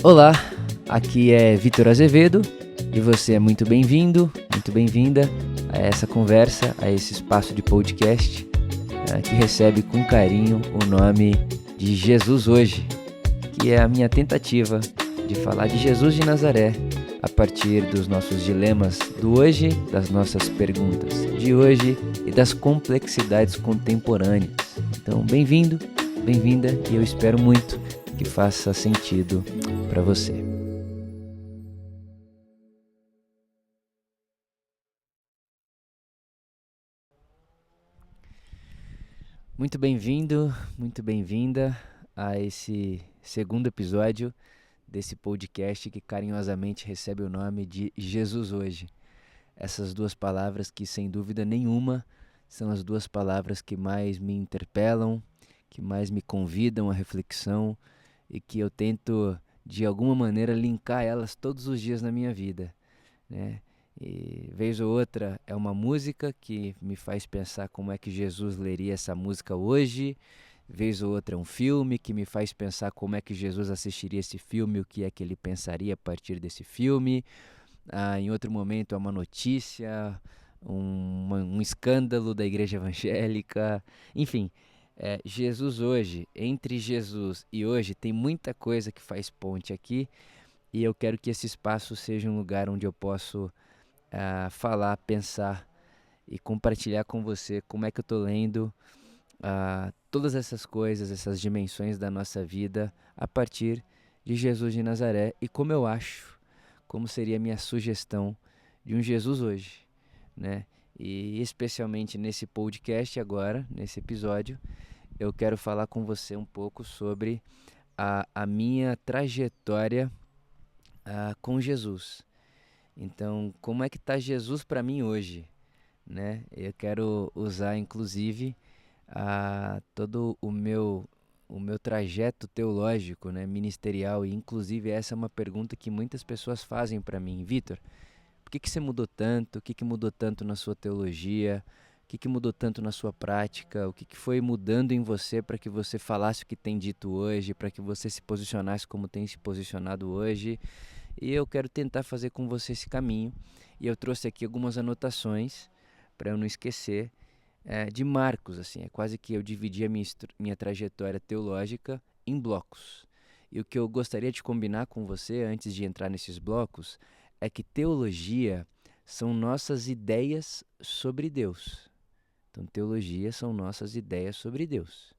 Olá, aqui é Vitor Azevedo e você é muito bem-vindo, muito bem-vinda a essa conversa, a esse espaço de podcast que recebe com carinho o nome de Jesus Hoje, que é a minha tentativa de falar de Jesus de Nazaré a partir dos nossos dilemas do hoje, das nossas perguntas de hoje e das complexidades contemporâneas. Então, bem-vindo, bem-vinda e eu espero muito que faça sentido para você. Muito bem-vindo, muito bem-vinda a esse segundo episódio desse podcast que carinhosamente recebe o nome de Jesus Hoje. Essas duas palavras que, sem dúvida nenhuma, são as duas palavras que mais me interpelam, que mais me convidam à reflexão e que eu tento, de alguma maneira, linkar elas todos os dias na minha vida, né? E vez ou outra é uma música que me faz pensar como é que Jesus leria essa música hoje. Vez ou outra é um filme que me faz pensar como é que Jesus assistiria esse filme, o que é que ele pensaria a partir desse filme. Em outro momento é uma notícia, um escândalo da igreja evangélica. Enfim, Jesus hoje, entre Jesus e hoje, tem muita coisa que faz ponte aqui. E eu quero que esse espaço seja um lugar onde eu posso falar, pensar e compartilhar com você como é que eu estou lendo todas essas coisas, essas dimensões da nossa vida a partir de Jesus de Nazaré e como eu acho, como seria a minha sugestão de um Jesus hoje, né? E especialmente nesse podcast agora, nesse episódio, eu quero falar com você um pouco sobre a minha trajetória com Jesus. Então, como é que está Jesus para mim hoje, né? Eu quero usar, inclusive, todo o meu trajeto teológico, né, ministerial, e inclusive essa é uma pergunta que muitas pessoas fazem para mim. Vitor, por que você mudou tanto? O que mudou tanto na sua teologia? O que mudou tanto na sua prática? O que foi mudando em você para que você falasse o que tem dito hoje, para que você se posicionasse como tem se posicionado hoje? E eu quero tentar fazer com você esse caminho. E eu trouxe aqui algumas anotações para eu não esquecer de marcos, assim. É quase que eu dividi a minha trajetória teológica em blocos. E o que eu gostaria de combinar com você, antes de entrar nesses blocos, é que teologia são nossas ideias sobre Deus. Então, teologia são nossas ideias sobre Deus.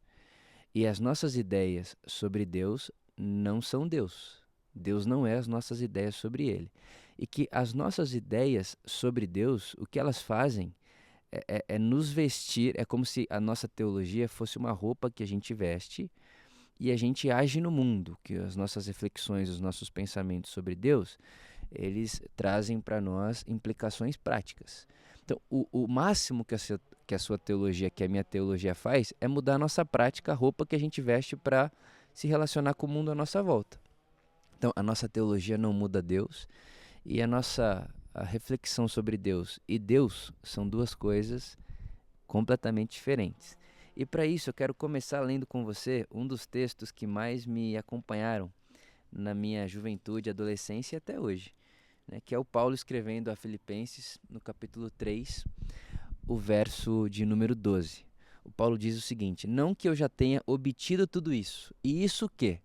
E as nossas ideias sobre Deus não são Deus. Deus não é as nossas ideias sobre Ele. E que as nossas ideias sobre Deus, o que elas fazem é nos vestir, é como se a nossa teologia fosse uma roupa que a gente veste e a gente age no mundo, que as nossas reflexões, os nossos pensamentos sobre Deus, eles trazem para nós implicações práticas. Então, o máximo que a sua teologia, que a minha teologia faz, é mudar a nossa prática, a roupa que a gente veste para se relacionar com o mundo à nossa volta. Então, a nossa teologia não muda Deus e a reflexão sobre Deus e Deus são duas coisas completamente diferentes. E para isso eu quero começar lendo com você um dos textos que mais me acompanharam na minha juventude, adolescência e até hoje, né, que é o Paulo escrevendo a Filipenses, no capítulo 3, o verso de número 12. O Paulo diz o seguinte: não que eu já tenha obtido tudo isso. E isso o quê?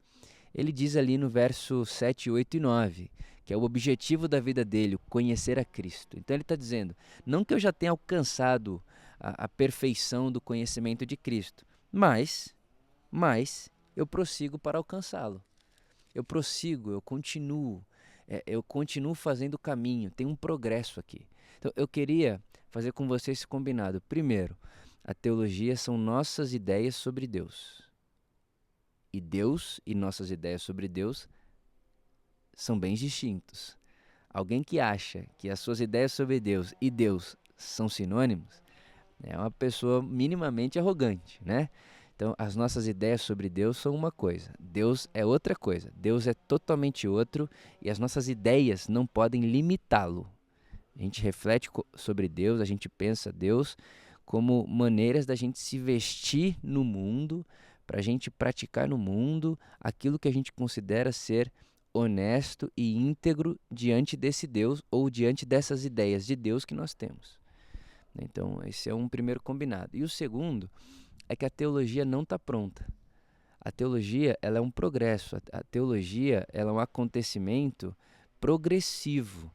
Ele diz ali no verso 7, 8 e 9, que é o objetivo da vida dele, conhecer a Cristo. Então ele está dizendo, não que eu já tenha alcançado a perfeição do conhecimento de Cristo, mas eu prossigo para alcançá-lo. Eu prossigo, eu continuo fazendo o caminho, tem um progresso aqui. Então eu queria fazer com você esse combinado. Primeiro, a teologia são nossas ideias sobre Deus. E Deus e nossas ideias sobre Deus são bem distintos. Alguém que acha que as suas ideias sobre Deus e Deus são sinônimos é uma pessoa minimamente arrogante, né? Então, as nossas ideias sobre Deus são uma coisa, Deus é outra coisa, Deus é totalmente outro e as nossas ideias não podem limitá-lo. A gente reflete sobre Deus, a gente pensa Deus como maneiras da gente se vestir no mundo, para a gente praticar no mundo aquilo que a gente considera ser honesto e íntegro diante desse Deus ou diante dessas ideias de Deus que nós temos. Então, esse é um primeiro combinado. E o segundo é que a teologia não está pronta. A teologia, ela é um progresso. A teologia, ela é um acontecimento progressivo.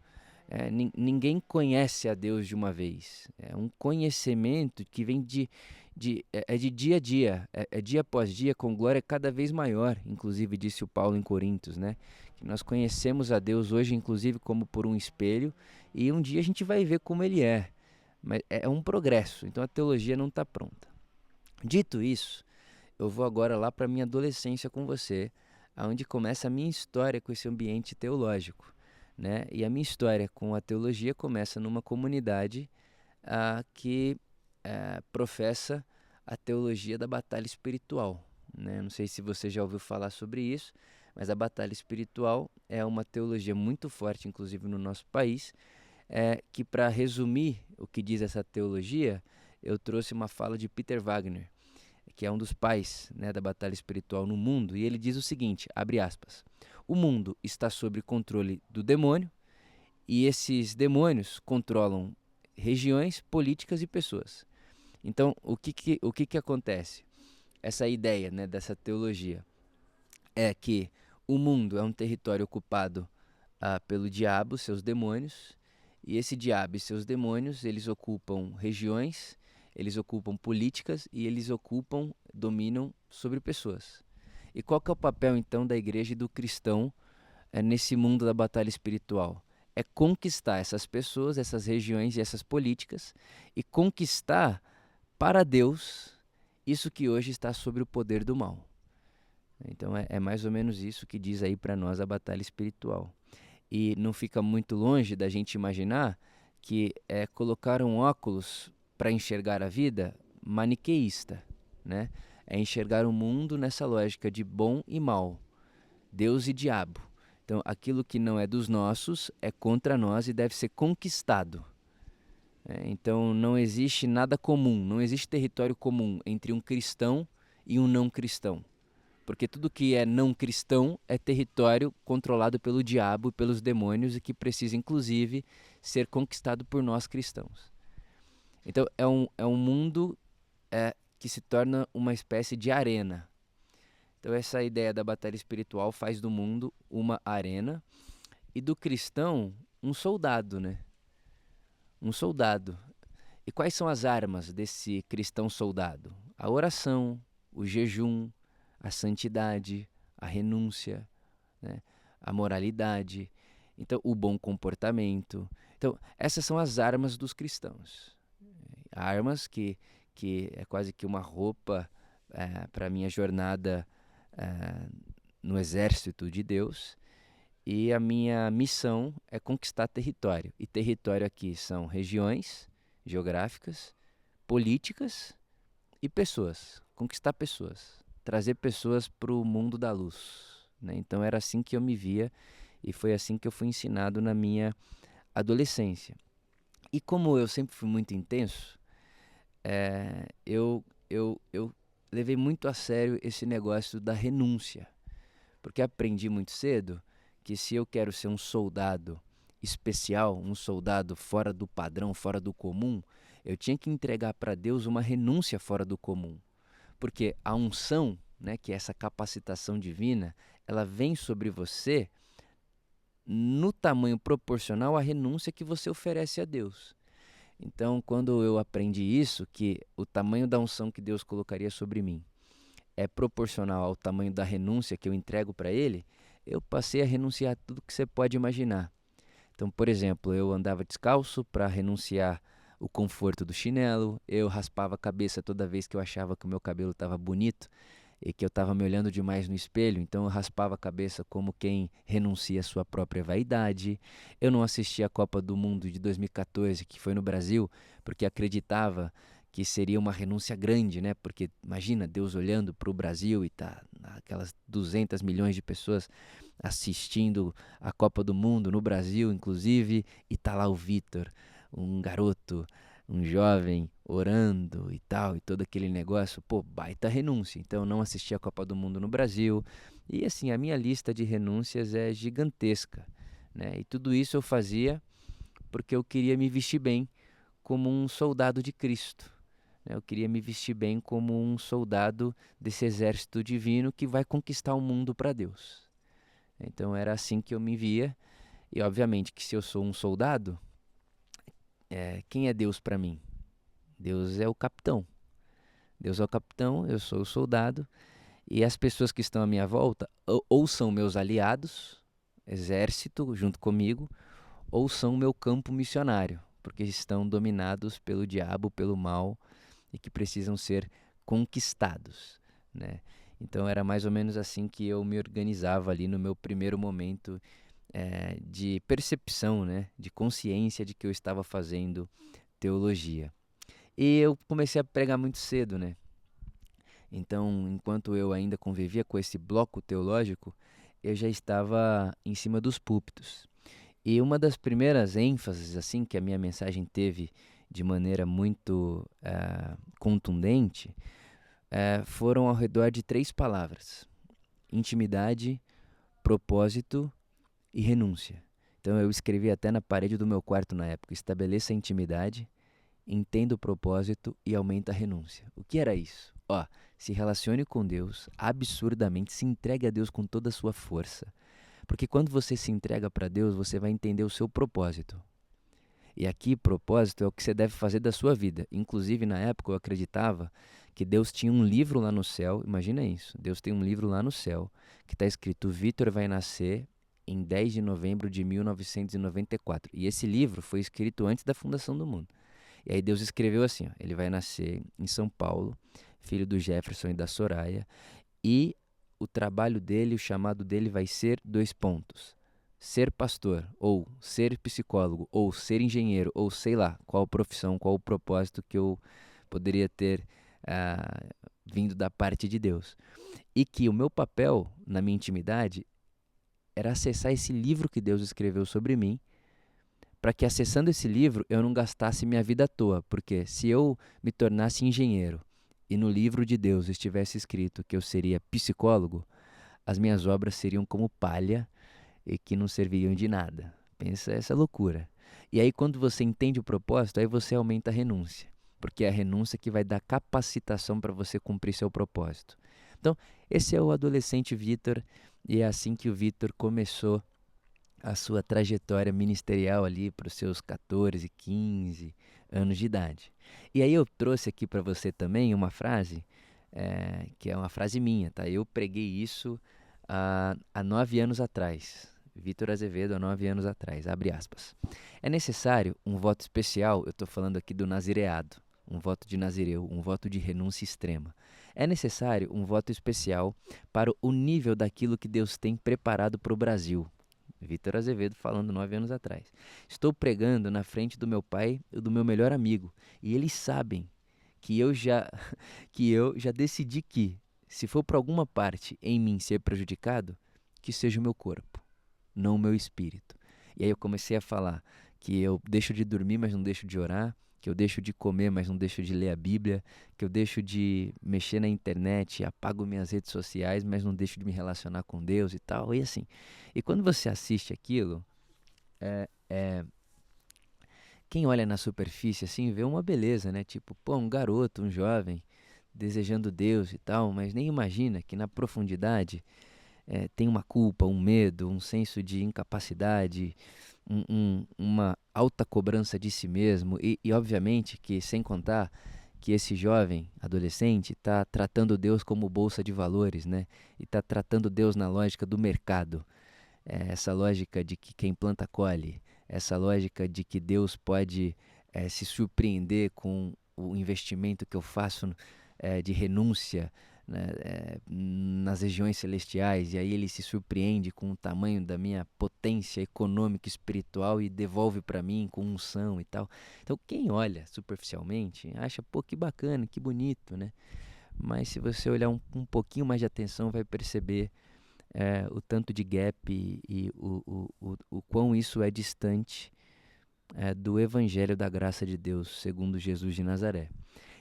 Ninguém conhece a Deus de uma vez. É um conhecimento que vem de dia a dia, é dia após dia, com glória cada vez maior. Inclusive, disse o Paulo em Coríntios, né? Que nós conhecemos a Deus hoje, inclusive, como por um espelho, e um dia a gente vai ver como Ele é. Mas é um progresso, então a teologia não está pronta. Dito isso, eu vou agora lá para a minha adolescência com você, onde começa a minha história com esse ambiente teológico, né? E a minha história com a teologia começa numa comunidade que professa a teologia da batalha espiritual, né? Não sei se você já ouviu falar sobre isso, mas a batalha espiritual é uma teologia muito forte, inclusive no nosso país, que, para resumir o que diz essa teologia, eu trouxe uma fala de Peter Wagner, que é um dos pais, né, da batalha espiritual no mundo, e ele diz o seguinte, abre aspas, o mundo está sob controle do demônio, e esses demônios controlam regiões, políticas e pessoas. Então, o que acontece? Essa ideia, né, dessa teologia é que o mundo é um território ocupado pelo diabo, seus demônios, e esse diabo e seus demônios, eles ocupam regiões, eles ocupam políticas e eles dominam sobre pessoas. E qual que é o papel, então, da igreja e do cristão nesse mundo da batalha espiritual? É conquistar essas pessoas, essas regiões e essas políticas e conquistar para Deus isso que hoje está sob o poder do mal. Então é mais ou menos isso que diz aí para nós a batalha espiritual. E não fica muito longe da gente imaginar que é colocar um óculos para enxergar a vida maniqueísta, né? É enxergar o mundo nessa lógica de bom e mal, Deus e diabo. Então, aquilo que não é dos nossos é contra nós e deve ser conquistado. Então, não existe nada comum, não existe território comum entre um cristão e um não cristão. Porque tudo que é não cristão é território controlado pelo diabo e pelos demônios e que precisa, inclusive, ser conquistado por nós cristãos. Então, é um mundo que se torna uma espécie de arena. Então, essa ideia da batalha espiritual faz do mundo uma arena e do cristão um soldado, né? Um soldado. E quais são as armas desse cristão soldado? A oração, o jejum, a santidade, a renúncia, né? A moralidade, então o bom comportamento. Então, essas são as armas dos cristãos. Armas que é quase que uma roupa para a minha jornada no exército de Deus. E a minha missão é conquistar território. E território aqui são regiões geográficas, políticas e pessoas. Conquistar pessoas. Trazer pessoas para o mundo da luz, né? Então era assim que eu me via e foi assim que eu fui ensinado na minha adolescência. E como eu sempre fui muito intenso, eu levei muito a sério esse negócio da renúncia, porque aprendi muito cedo que se eu quero ser um soldado especial, um soldado fora do padrão, fora do comum, eu tinha que entregar para Deus uma renúncia fora do comum. Porque a unção, né, que é essa capacitação divina, ela vem sobre você no tamanho proporcional à renúncia que você oferece a Deus. Então, quando eu aprendi isso, que o tamanho da unção que Deus colocaria sobre mim é proporcional ao tamanho da renúncia que eu entrego para Ele, eu passei a renunciar a tudo que você pode imaginar. Então, por exemplo, eu andava descalço para renunciar o conforto do chinelo, eu raspava a cabeça toda vez que eu achava que o meu cabelo estava bonito e que eu estava me olhando demais no espelho, então eu raspava a cabeça como quem renuncia à sua própria vaidade. Eu não assisti a Copa do Mundo de 2014, que foi no Brasil, porque acreditava que seria uma renúncia grande, né? Porque imagina Deus olhando para o Brasil e tá aquelas 200 milhões de pessoas assistindo a Copa do Mundo no Brasil, inclusive, e tá lá o Vitor, um garoto, um jovem, orando e tal, e todo aquele negócio, baita renúncia. Então eu não assisti a Copa do Mundo no Brasil, E assim, a minha lista de renúncias é gigantesca, né? E tudo isso eu fazia porque eu queria me vestir bem como um soldado de Cristo, né? Eu queria me vestir bem como um soldado desse exército divino que vai conquistar o mundo para Deus. Então era assim que eu me via. E obviamente que se eu sou um soldado, quem é Deus para mim? Deus é o capitão. Deus é o capitão, eu sou o soldado. E as pessoas que estão à minha volta ou são meus aliados, exército junto comigo, ou são meu campo missionário, porque estão dominados pelo diabo, pelo mal e que precisam ser conquistados, né? Então era mais ou menos assim que eu me organizava ali no meu primeiro momento de percepção, né? De consciência de que eu estava fazendo teologia. E eu comecei a pregar muito cedo, né? Então, enquanto eu ainda convivia com esse bloco teológico, eu já estava em cima dos púlpitos. E uma das primeiras ênfases assim que a minha mensagem teve de maneira muito contundente foram ao redor de 3 palavras: intimidade, propósito e renúncia. Então eu escrevi até na parede do meu quarto na época: estabeleça a intimidade, entenda o propósito e aumenta a renúncia. O que era isso? Se relacione com Deus absurdamente, se entregue a Deus com toda a sua força. Porque quando você se entrega para Deus, você vai entender o seu propósito. E aqui, propósito é o que você deve fazer da sua vida. Inclusive, na época, eu acreditava que Deus tinha um livro lá no céu. Imagina isso. Deus tem um livro lá no céu que está escrito: Vitor vai nascer em 10 de novembro de 1994. E esse livro foi escrito antes da fundação do mundo. E aí Deus escreveu assim, ó: ele vai nascer em São Paulo, filho do Jefferson e da Soraya, e o trabalho dele, o chamado dele vai ser 2 pontos: ser pastor, ou ser psicólogo, ou ser engenheiro, ou sei lá qual profissão, qual o propósito que eu poderia ter vindo da parte de Deus. E que o meu papel na minha intimidade era acessar esse livro que Deus escreveu sobre mim, para que acessando esse livro eu não gastasse minha vida à toa, porque se eu me tornasse engenheiro e no livro de Deus estivesse escrito que eu seria psicólogo, as minhas obras seriam como palha e que não serviriam de nada. Pensa essa loucura. E aí quando você entende o propósito, aí você aumenta a renúncia, porque é a renúncia que vai dar capacitação para você cumprir seu propósito. Então, esse é o adolescente Vitor, e é assim que o Vitor começou a sua trajetória ministerial ali para os seus 14, 15 anos de idade. E aí eu trouxe aqui para você também uma frase, que é uma frase minha, tá? Eu preguei isso há 9 anos atrás. Vitor Azevedo, há 9 anos atrás, abre aspas. É necessário um voto especial, eu estou falando aqui do nazireado, um voto de nazireu, um voto de renúncia extrema. É necessário um voto especial para o nível daquilo que Deus tem preparado para o Brasil. Vitor Azevedo falando 9 anos atrás. Estou pregando na frente do meu pai e do meu melhor amigo, e eles sabem que eu já decidi que, se for por alguma parte em mim ser prejudicado, que seja o meu corpo, não o meu espírito. E aí eu comecei a falar que eu deixo de dormir, mas não deixo de orar, que eu deixo de comer, mas não deixo de ler a Bíblia, que eu deixo de mexer na internet, apago minhas redes sociais, mas não deixo de me relacionar com Deus e tal, e assim. E quando você assiste aquilo, quem olha na superfície assim vê uma beleza, né? Tipo, pô, um garoto, um jovem, desejando Deus e tal, mas nem imagina que na profundidade tem uma culpa, um medo, um senso de incapacidade, uma alta cobrança de si mesmo e obviamente que, sem contar, que esse jovem adolescente está tratando Deus como bolsa de valores, né? E está tratando Deus na lógica do mercado. Essa lógica de que quem planta colhe, essa lógica de que Deus pode se surpreender com o investimento que eu faço de renúncia, né, nas regiões celestiais, e aí ele se surpreende com o tamanho da minha potência econômica e espiritual e devolve para mim com unção e tal. Então quem olha superficialmente acha, pô, que bacana, que bonito, né? Mas se você olhar um pouquinho mais de atenção, vai perceber o tanto de gap e o quão isso é distante do Evangelho da graça de Deus, segundo Jesus de Nazaré.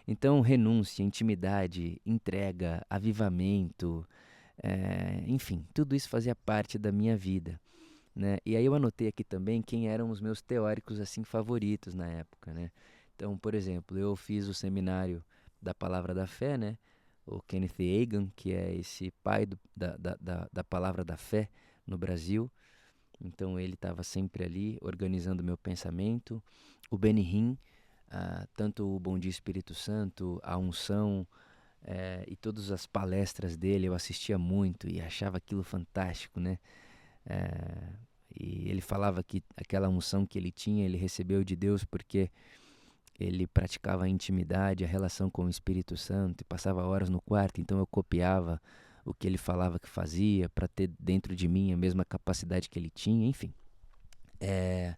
Então, renúncia, intimidade, entrega, avivamento, Enfim, tudo isso fazia parte da minha vida, né? E aí eu anotei aqui também quem eram os meus teóricos assim favoritos na época, né? Então, por exemplo, eu fiz o seminário da Palavra da Fé, né? O Kenneth Hagin, que é esse pai da Palavra da Fé no Brasil. Então ele estava sempre ali organizando meu pensamento. O Benny Hinn, tanto o Bom Dia Espírito Santo, a unção, e todas as palestras dele eu assistia muito e achava aquilo fantástico, né? Eh, e ele falava que aquela unção que ele tinha, ele recebeu de Deus porque ele praticava a intimidade, a relação com o Espírito Santo e passava horas no quarto, então eu copiava o que ele falava que fazia para ter dentro de mim a mesma capacidade que ele tinha, enfim. É,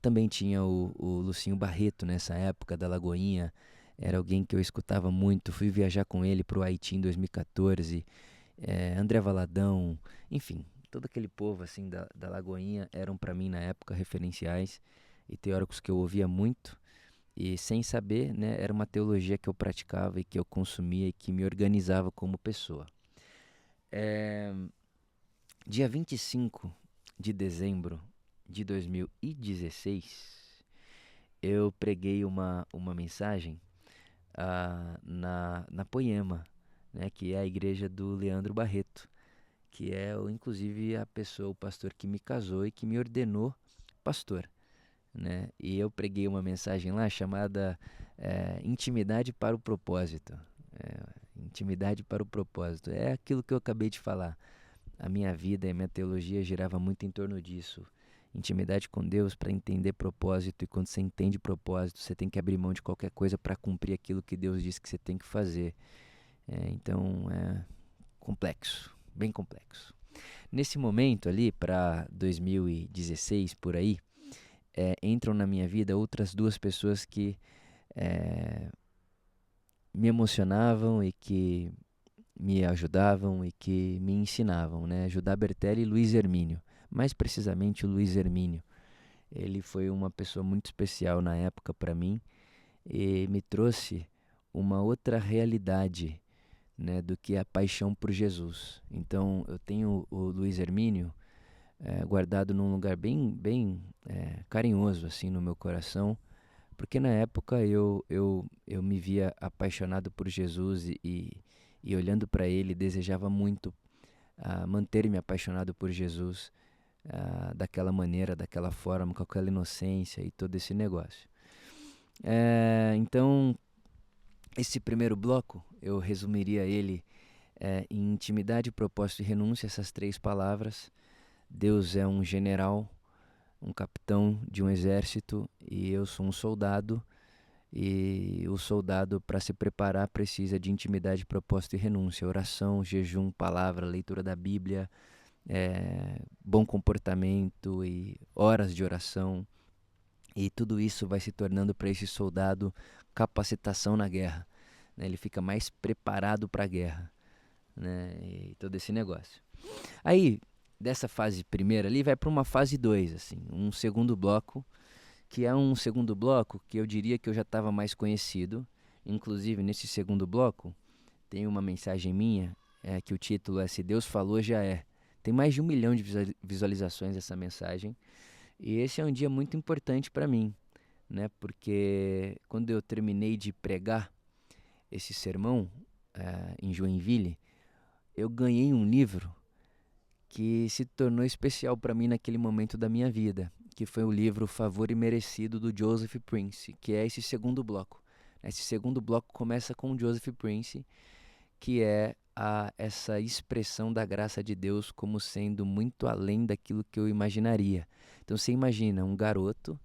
também tinha o Lucinho Barreto nessa época da Lagoinha, era alguém que eu escutava muito, fui viajar com ele para o Haiti em 2014, André Valadão, enfim, todo aquele povo assim da Lagoinha eram para mim na época referenciais e teóricos que eu ouvia muito e sem saber, né, era uma teologia que eu praticava e que eu consumia e que me organizava como pessoa. É, dia 25 de dezembro de 2016, eu preguei uma mensagem na Poema, né, que é a igreja do Leandro Barreto, que é inclusive a pessoa, o pastor que me casou e que me ordenou pastor, né? E eu preguei uma mensagem lá chamada Intimidade para o Propósito. Intimidade para o propósito. É aquilo que eu acabei de falar. A minha vida e a minha teologia girava muito em torno disso. Intimidade com Deus para entender propósito, e quando você entende propósito, você tem que abrir mão de qualquer coisa para cumprir aquilo que Deus disse que você tem que fazer. Então é complexo, bem complexo. Nesse momento ali, para 2016, por aí, entram na minha vida outras duas pessoas que me emocionavam e que me ajudavam e que me ensinavam, né? Judá Bertelli e Luiz Hermínio. Mais precisamente o Luiz Hermínio. Ele foi uma pessoa muito especial na época para mim e me trouxe uma outra realidade, né, do que a paixão por Jesus. Então eu tenho o Luiz Hermínio guardado num lugar bem carinhoso assim no meu coração, porque na época eu me via apaixonado por Jesus e olhando para ele desejava muito manter-me apaixonado por Jesus daquela maneira, daquela forma, com aquela inocência e todo esse negócio. Então, esse primeiro bloco eu resumiria ele em intimidade, propósito e renúncia, essas três palavras. Deus é um general, um capitão de um exército e eu sou um soldado. E o soldado, para se preparar, precisa de intimidade, propósito e renúncia. Oração, jejum, palavra, leitura da Bíblia, bom comportamento e horas de oração. E tudo isso vai se tornando para esse soldado capacitação na guerra, né? Ele fica mais preparado para a guerra, né? E todo esse negócio. Aí, dessa fase primeira ali, vai para uma fase 2, assim, um segundo bloco, que é um segundo bloco que eu diria que eu já estava mais conhecido. Inclusive, nesse segundo bloco, tem uma mensagem minha, que o título é Se Deus Falou, Já É. Tem mais de 1 milhão de visualizações essa mensagem. E esse é um dia muito importante para mim, né? Porque quando eu terminei de pregar esse sermão em Joinville, eu ganhei um livro que se tornou especial para mim naquele momento da minha vida, que foi o livro Favor Imerecido do Joseph Prince, que é esse segundo bloco. Esse segundo bloco começa com Joseph Prince, que é essa expressão da graça de Deus como sendo muito além daquilo que eu imaginaria. Então você imagina um garoto,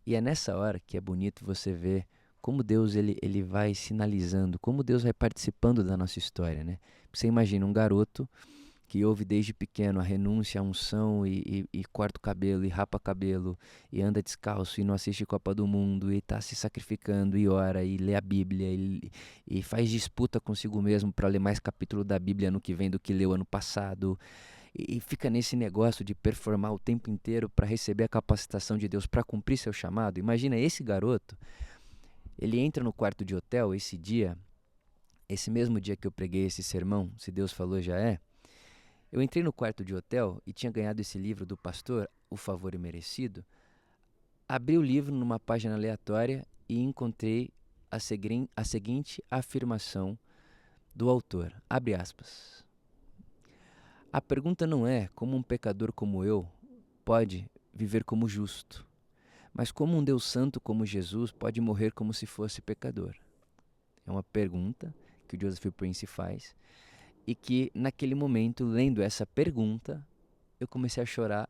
e é nessa hora que é bonito você ver como Deus ele vai sinalizando, como Deus vai participando da nossa história, né? Você imagina um garoto que ouve desde pequeno a renúncia, a unção e corta o cabelo e rapa cabelo e anda descalço e não assiste Copa do Mundo e está se sacrificando e ora e lê a Bíblia e faz disputa consigo mesmo para ler mais capítulo da Bíblia ano que vem do que leu ano passado e fica nesse negócio de performar o tempo inteiro para receber a capacitação de Deus para cumprir seu chamado. Imagina esse garoto, ele entra no quarto de hotel esse dia, esse mesmo dia que eu preguei esse sermão, Se Deus Falou Já É. Eu entrei no quarto de hotel e tinha ganhado esse livro do pastor, O Favor Imerecido. Abri o livro numa página aleatória e encontrei a seguinte afirmação do autor, abre aspas. A pergunta não é como um pecador como eu pode viver como justo, mas como um Deus santo como Jesus pode morrer como se fosse pecador. É uma pergunta que o Joseph Prince faz e que, naquele momento, lendo essa pergunta, eu comecei a chorar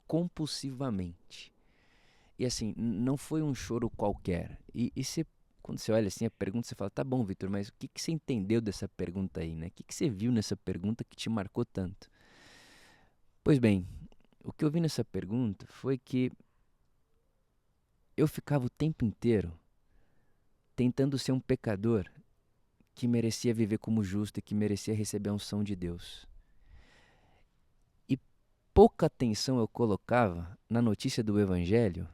compulsivamente. E assim, não foi um choro qualquer. Quando você olha assim a pergunta, você fala, tá bom, Vitor, mas o que você entendeu dessa pergunta aí, né? O que você viu nessa pergunta que te marcou tanto? Pois bem, o que eu vi nessa pergunta foi que eu ficava o tempo inteiro tentando ser um pecador que merecia viver como justo e que merecia receber a unção de Deus. E pouca atenção eu colocava na notícia do Evangelho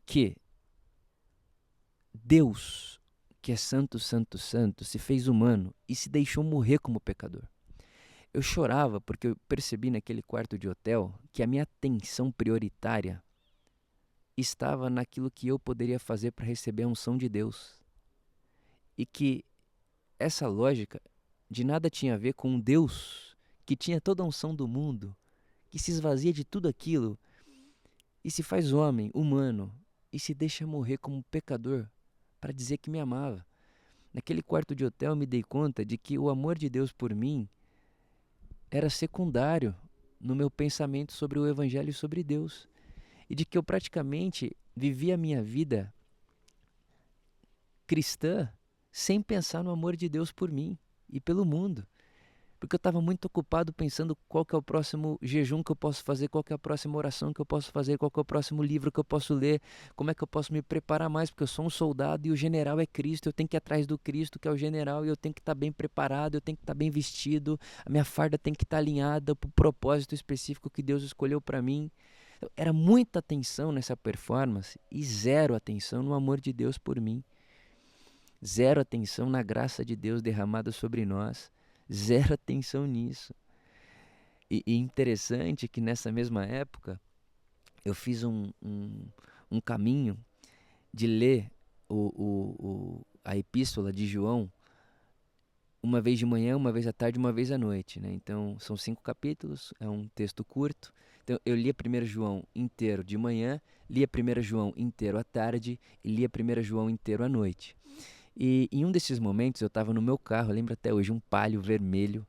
que Deus, que é santo, santo, santo, se fez humano e se deixou morrer como pecador. Eu chorava porque eu percebi naquele quarto de hotel que a minha atenção prioritária estava naquilo que eu poderia fazer para receber a unção de Deus. E que essa lógica de nada tinha a ver com um Deus que tinha toda a unção do mundo, que se esvazia de tudo aquilo e se faz homem, humano, e se deixa morrer como pecador para dizer que me amava. Naquele quarto de hotel eu me dei conta de que o amor de Deus por mim era secundário no meu pensamento sobre o Evangelho e sobre Deus. E de que eu praticamente vivia a minha vida cristã sem pensar no amor de Deus por mim e pelo mundo. Porque eu estava muito ocupado pensando qual que é o próximo jejum que eu posso fazer, qual que é a próxima oração que eu posso fazer, qual que é o próximo livro que eu posso ler, como é que eu posso me preparar mais, porque eu sou um soldado e o general é Cristo, eu tenho que ir atrás do Cristo que é o general e eu tenho que estar bem preparado, eu tenho que estar bem vestido, a minha farda tem que estar alinhada para o propósito específico que Deus escolheu para mim. Era muita atenção nessa performance e zero atenção no amor de Deus por mim. Zero atenção na graça de Deus derramada sobre nós. Zero atenção nisso. E interessante que nessa mesma época eu fiz um caminho de ler a epístola de João uma vez de manhã, uma vez à tarde, uma vez à noite, né? Então são 5 capítulos, é um texto curto. Então eu lia 1 João inteiro de manhã, lia 1 João inteiro à tarde e lia 1 João inteiro à noite. E em um desses momentos eu estava no meu carro, eu lembro até hoje, um Palio vermelho,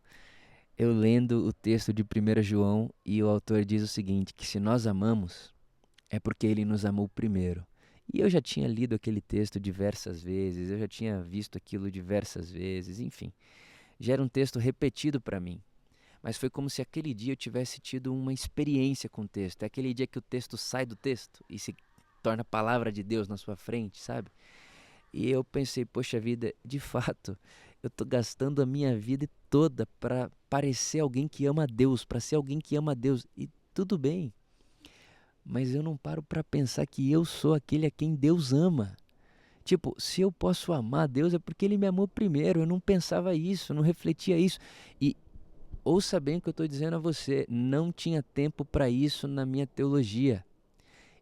eu lendo o texto de 1 João e o autor diz o seguinte, que se nós amamos é porque ele nos amou primeiro. E eu já tinha lido aquele texto diversas vezes, eu já tinha visto aquilo diversas vezes, enfim. Já era um texto repetido para mim. Mas foi como se aquele dia eu tivesse tido uma experiência com o texto. É aquele dia que o texto sai do texto e se torna a palavra de Deus na sua frente, sabe? E eu pensei, poxa vida, de fato, eu estou gastando a minha vida toda para parecer alguém que ama a Deus, para ser alguém que ama a Deus. E tudo bem, mas eu não paro para pensar que eu sou aquele a quem Deus ama. Tipo, se eu posso amar a Deus é porque Ele me amou primeiro. Eu não pensava isso, eu não refletia isso. E ouça bem o que eu estou dizendo a você, não tinha tempo para isso na minha teologia.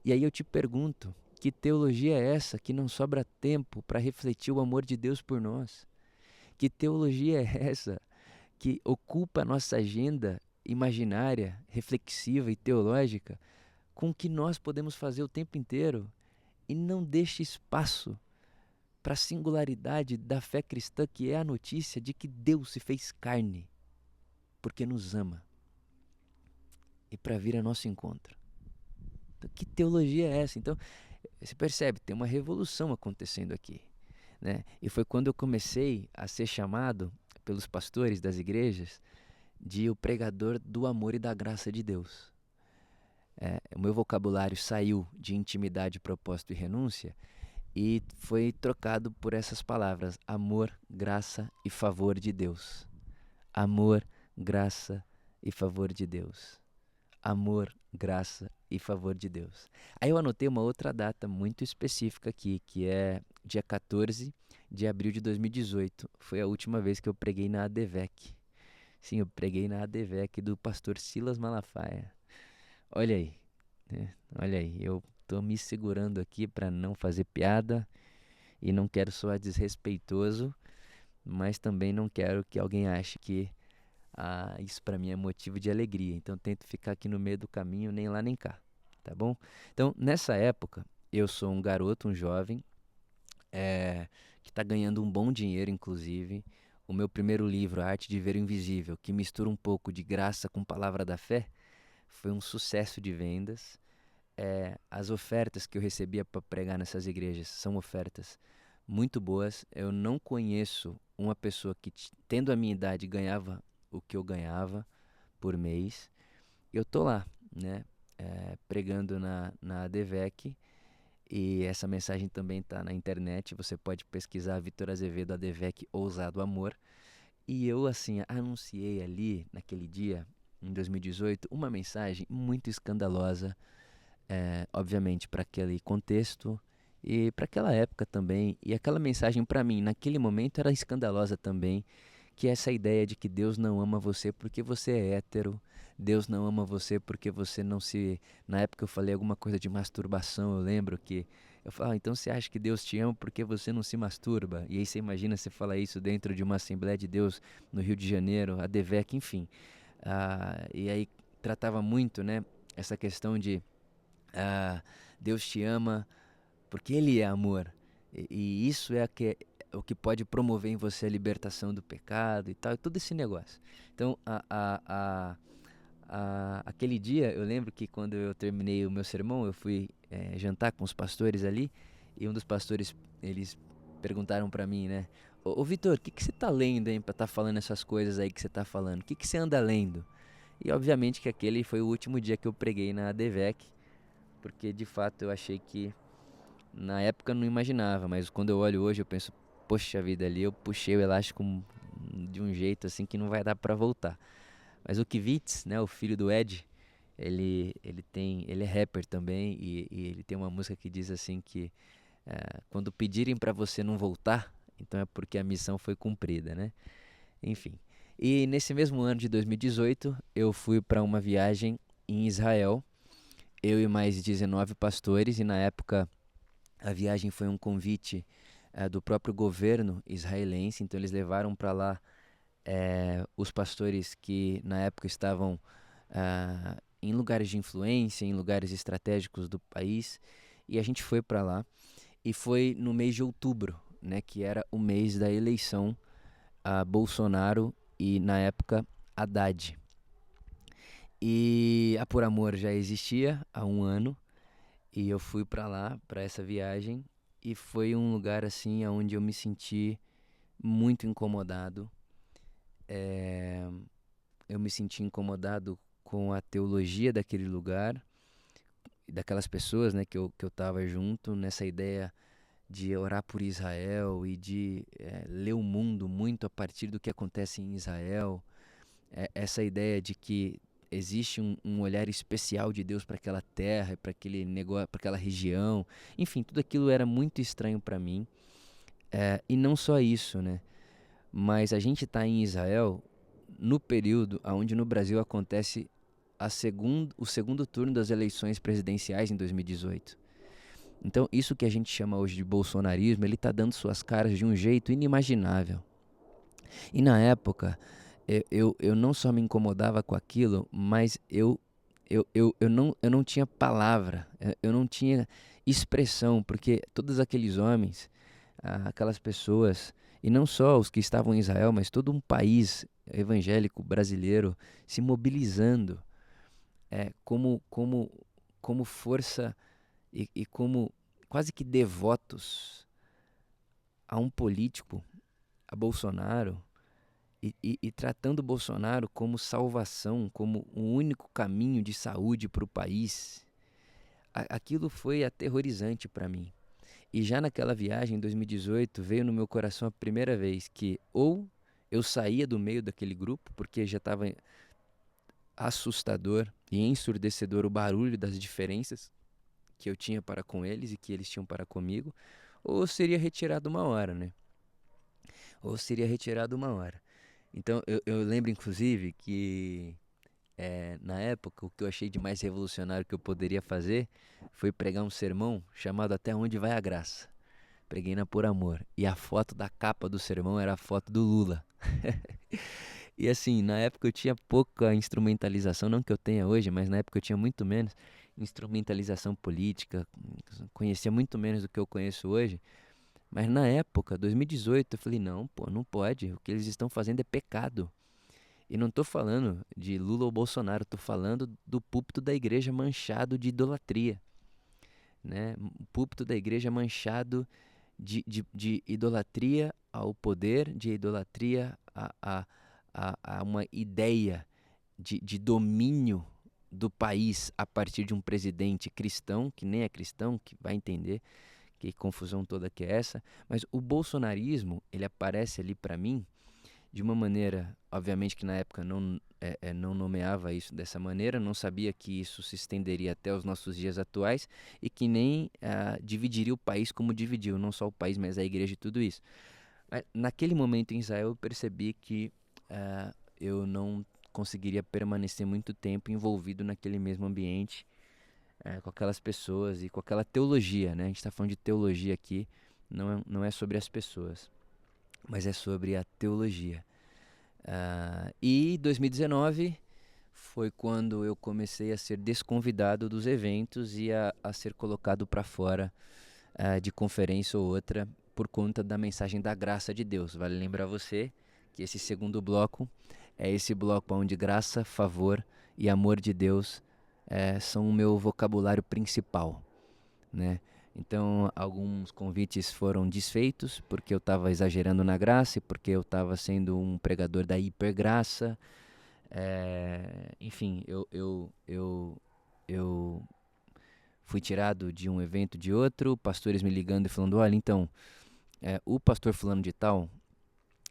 E aí eu te pergunto, que teologia é essa que não sobra tempo para refletir o amor de Deus por nós? Que teologia é essa que ocupa a nossa agenda imaginária, reflexiva e teológica com o que nós podemos fazer o tempo inteiro e não deixa espaço para a singularidade da fé cristã, que é a notícia de que Deus se fez carne porque nos ama e para vir a nosso encontro? Então, que teologia é essa? Então, você percebe, tem uma revolução acontecendo aqui, né? E foi quando eu comecei a ser chamado pelos pastores das igrejas de o pregador do amor e da graça de Deus. O meu vocabulário saiu de intimidade, propósito e renúncia e foi trocado por essas palavras: amor, graça e favor de Deus. Amor, graça e favor de Deus. Amor, graça e favor de Deus. Aí eu anotei uma outra data muito específica aqui, que é dia 14 de abril de 2018. Foi a última vez que eu preguei na ADVEC. Sim, eu preguei na ADVEC do pastor Silas Malafaia. Olha aí, né? Olha aí, eu tô me segurando aqui para não fazer piada e não quero soar desrespeitoso, mas também não quero que alguém ache que isso para mim é motivo de alegria. Então tento ficar aqui no meio do caminho, nem lá nem cá, tá bom? Então, nessa época, eu sou um garoto, um jovem, que está ganhando um bom dinheiro, inclusive. O meu primeiro livro, A Arte de Ver o Invisível, que mistura um pouco de graça com palavra da fé, foi um sucesso de vendas. As ofertas que eu recebia para pregar nessas igrejas são ofertas muito boas. Eu não conheço uma pessoa que, tendo a minha idade, ganhava o que eu ganhava por mês. Eu tô lá, né, pregando na ADVEC, e essa mensagem também está na internet. Você pode pesquisar Vitor Azevedo ADVEC Ousado Amor. E eu, assim, anunciei ali, naquele dia, em 2018, uma mensagem muito escandalosa, obviamente, para aquele contexto e para aquela época também. E aquela mensagem, para mim, naquele momento, era escandalosa também, que é essa ideia de que Deus não ama você porque você é hétero, Deus não ama você porque você não se... Na época eu falei alguma coisa de masturbação, eu lembro que eu falava, então você acha que Deus te ama porque você não se masturba? E aí você imagina você falar isso dentro de uma Assembleia de Deus no Rio de Janeiro, a ADVEC, enfim. E aí tratava muito, né, essa questão de Deus te ama porque Ele é amor. E isso é o que pode promover em você a libertação do pecado e tal, e todo esse negócio. Então, aquele dia, eu lembro que quando eu terminei o meu sermão, eu fui jantar com os pastores ali, e um dos pastores, eles perguntaram pra mim, né? Ô Vitor, o que você tá lendo, hein, pra tá falando essas coisas aí que você tá falando? O que você anda lendo? E obviamente que aquele foi o último dia que eu preguei na ADVEC, porque de fato eu achei que na época eu não imaginava, mas quando eu olho hoje eu penso, poxa vida, ali eu puxei o elástico de um jeito assim que não vai dar pra voltar. Mas o Kivitz, né, o filho do Ed, ele é rapper também, e ele tem uma música que diz assim que quando pedirem pra você não voltar, então é porque a missão foi cumprida, né? Enfim. E nesse mesmo ano de 2018, eu fui para uma viagem em Israel, eu e mais 19 pastores, e na época a viagem foi um convite do próprio governo israelense, então eles levaram para lá os pastores que na época estavam em lugares de influência, em lugares estratégicos do país, e a gente foi para lá, e foi no mês de outubro, né, que era o mês da eleição a Bolsonaro e, na época, Haddad. E a Por Amor já existia há um ano, e eu fui para lá, para essa viagem, e foi um lugar assim onde eu me senti muito incomodado. É, eu me senti incomodado com a teologia daquele lugar e daquelas pessoas, né, que eu tava junto, nessa ideia de orar por Israel e de ler o mundo muito a partir do que acontece em Israel. Essa ideia de que existe um olhar especial de Deus para aquela terra, para aquele negócio, para aquela região. Enfim, tudo aquilo era muito estranho para mim. E não só isso, né? Mas a gente está em Israel no período onde no Brasil acontece o segundo turno das eleições presidenciais em 2018. Então, isso que a gente chama hoje de bolsonarismo, ele está dando suas caras de um jeito inimaginável. E na época, eu não só me incomodava com aquilo, mas eu não tinha palavra, eu não tinha expressão, porque todos aqueles homens, aquelas pessoas, e não só os que estavam em Israel, mas todo um país evangélico brasileiro se mobilizando como força e como quase que devotos a um político, a Bolsonaro, e tratando o Bolsonaro como salvação, como o único caminho de saúde para o país. Aquilo foi aterrorizante para mim. E já naquela viagem, em 2018, veio no meu coração a primeira vez que ou eu saía do meio daquele grupo, porque já estava assustador e ensurdecedor o barulho das diferenças que eu tinha para com eles e que eles tinham para comigo, ou eu seria retirado uma hora, né? Ou seria retirado uma hora. Então, eu lembro, inclusive, que na época o que eu achei de mais revolucionário que eu poderia fazer foi pregar um sermão chamado Até Onde Vai a Graça. Preguei na Por Amor. E a foto da capa do sermão era a foto do Lula. E assim, na época eu tinha pouca instrumentalização, não que eu tenha hoje, mas na época eu tinha muito menos instrumentalização política, conhecia muito menos do que eu conheço hoje. Mas na época, 2018, eu falei: não, pô, não pode, o que eles estão fazendo é pecado. E não tô falando de Lula ou Bolsonaro, tô falando do púlpito da igreja manchado de idolatria, né? O púlpito da igreja manchado de idolatria ao poder, de idolatria a uma ideia de domínio do país a partir de um presidente cristão, que nem é cristão, que vai entender que confusão toda que é essa, mas o bolsonarismo, ele aparece ali para mim de uma maneira, obviamente que na época não nomeava isso dessa maneira, não sabia que isso se estenderia até os nossos dias atuais e que nem dividiria o país como dividiu, não só o país, mas a igreja e tudo isso. Mas naquele momento em Israel eu percebi que eu não conseguiria permanecer muito tempo envolvido naquele mesmo ambiente, com aquelas pessoas e com aquela teologia, né? A gente está falando de teologia aqui, não é sobre as pessoas, mas é sobre a teologia. E 2019 foi quando eu comecei a ser desconvidado dos eventos e a ser colocado para fora de conferência ou outra por conta da mensagem da graça de Deus. Vale lembrar você que esse segundo bloco é esse bloco onde graça, favor e amor de Deus são o meu vocabulário principal, né? Então, alguns convites foram desfeitos porque eu estava exagerando na graça e porque eu estava sendo um pregador da hipergraça. Enfim, eu fui tirado de um evento de outro, pastores me ligando e falando: olha, então, o pastor fulano de tal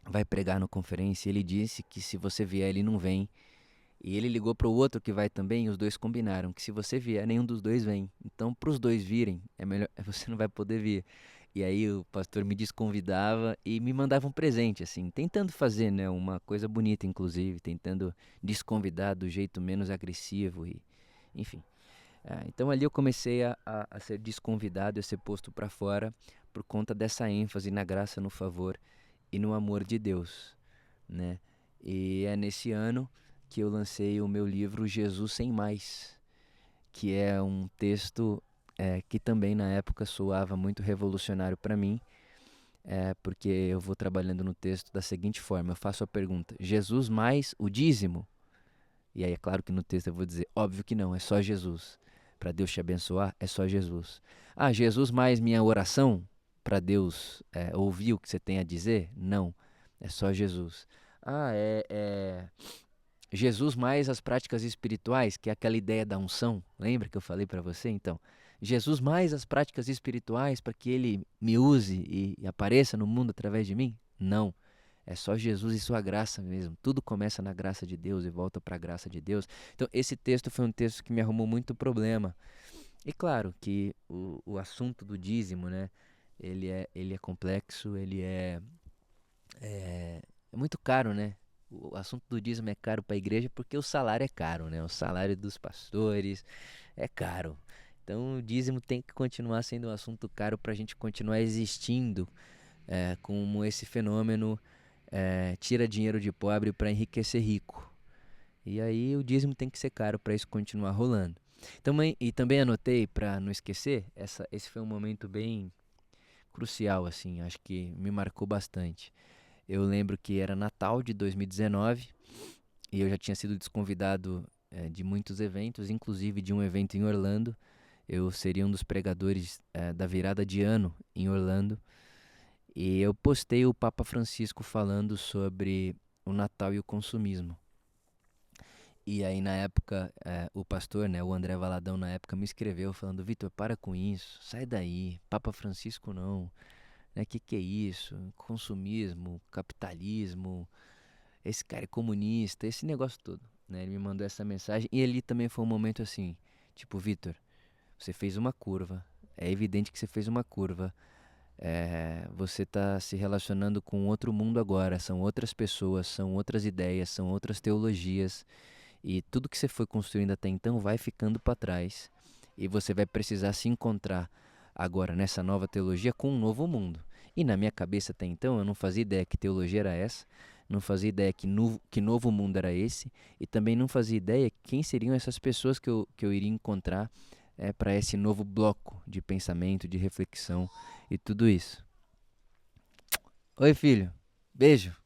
vai pregar na conferência e ele disse que se você vier, ele não vem. E ele ligou para o outro que vai também e os dois combinaram que se você vier, nenhum dos dois vem. Então, para os dois virem, é melhor, você não vai poder vir. E aí o pastor me desconvidava e me mandava um presente, assim, tentando fazer, né, uma coisa bonita, inclusive, tentando desconvidar do jeito menos agressivo e, enfim. Então ali eu comecei a ser desconvidado, a ser posto para fora por conta dessa ênfase na graça, no favor e no amor de Deus, né? E é nesse ano que eu lancei o meu livro Jesus Sem Mais, que é um texto que também na época soava muito revolucionário para mim, porque eu vou trabalhando no texto da seguinte forma: eu faço a pergunta, Jesus mais o dízimo? E aí é claro que no texto eu vou dizer, óbvio que não, é só Jesus. Para Deus te abençoar, é só Jesus. Ah, Jesus mais minha oração para Deus ouvir o que você tem a dizer? Não, é só Jesus. Ah, Jesus mais as práticas espirituais, que é aquela ideia da unção. Lembra que eu falei para você? Então, Jesus mais as práticas espirituais para que ele me use e apareça no mundo através de mim? Não. É só Jesus e sua graça mesmo. Tudo começa na graça de Deus e volta para a graça de Deus. Então, esse texto foi um texto que me arrumou muito problema. E claro que o assunto do dízimo, né? Ele é complexo, é muito caro, né? O assunto do dízimo é caro para a igreja porque o salário é caro, né? O salário dos pastores é caro. Então, o dízimo tem que continuar sendo um assunto caro para a gente continuar existindo como esse fenômeno tira dinheiro de pobre para enriquecer rico. E aí o dízimo tem que ser caro para isso continuar rolando. E também anotei, para não esquecer, esse foi um momento bem crucial, assim, acho que me marcou bastante. Eu lembro que era Natal de 2019 e eu já tinha sido desconvidado de muitos eventos, inclusive de um evento em Orlando. Eu seria um dos pregadores da virada de ano em Orlando. E eu postei o Papa Francisco falando sobre o Natal e o consumismo. E aí na época, o pastor, né, o André Valadão na época me escreveu falando: Vitor, para com isso, sai daí, Papa Francisco não, né, que é isso? Consumismo, capitalismo, esse cara é comunista, esse negócio todo, né? Ele me mandou essa mensagem e ali também foi um momento assim, tipo, Vitor, você fez uma curva, é evidente que você fez uma curva. Você está se relacionando com outro mundo agora, são outras pessoas, são outras ideias, são outras teologias, e tudo que você foi construindo até então vai ficando para trás, e você vai precisar se encontrar agora nessa nova teologia com um novo mundo. E na minha cabeça até então eu não fazia ideia que teologia era essa, não fazia ideia que novo mundo era esse, e também não fazia ideia quem seriam essas pessoas que eu iria encontrar para esse novo bloco de pensamento, de reflexão e tudo isso. Oi, filho. Beijo.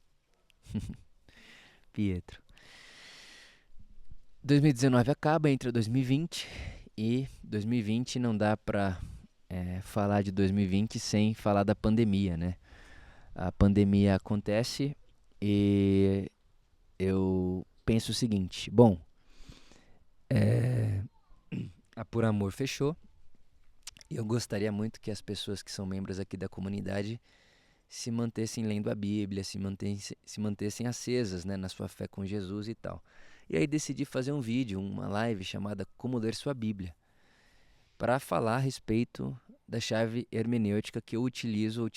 Pietro. 2019 acaba, entra 2020 e 2020 não dá pra falar de 2020 sem falar da pandemia, né? A pandemia acontece e eu penso o seguinte: bom, a Por Amor fechou e eu gostaria muito que as pessoas que são membros aqui da comunidade se mantessem lendo a Bíblia, se mantessem acesas, né, na sua fé com Jesus e tal. E aí decidi fazer um vídeo, uma live chamada Como Ler Sua Bíblia, para falar a respeito da chave hermenêutica que eu utilizo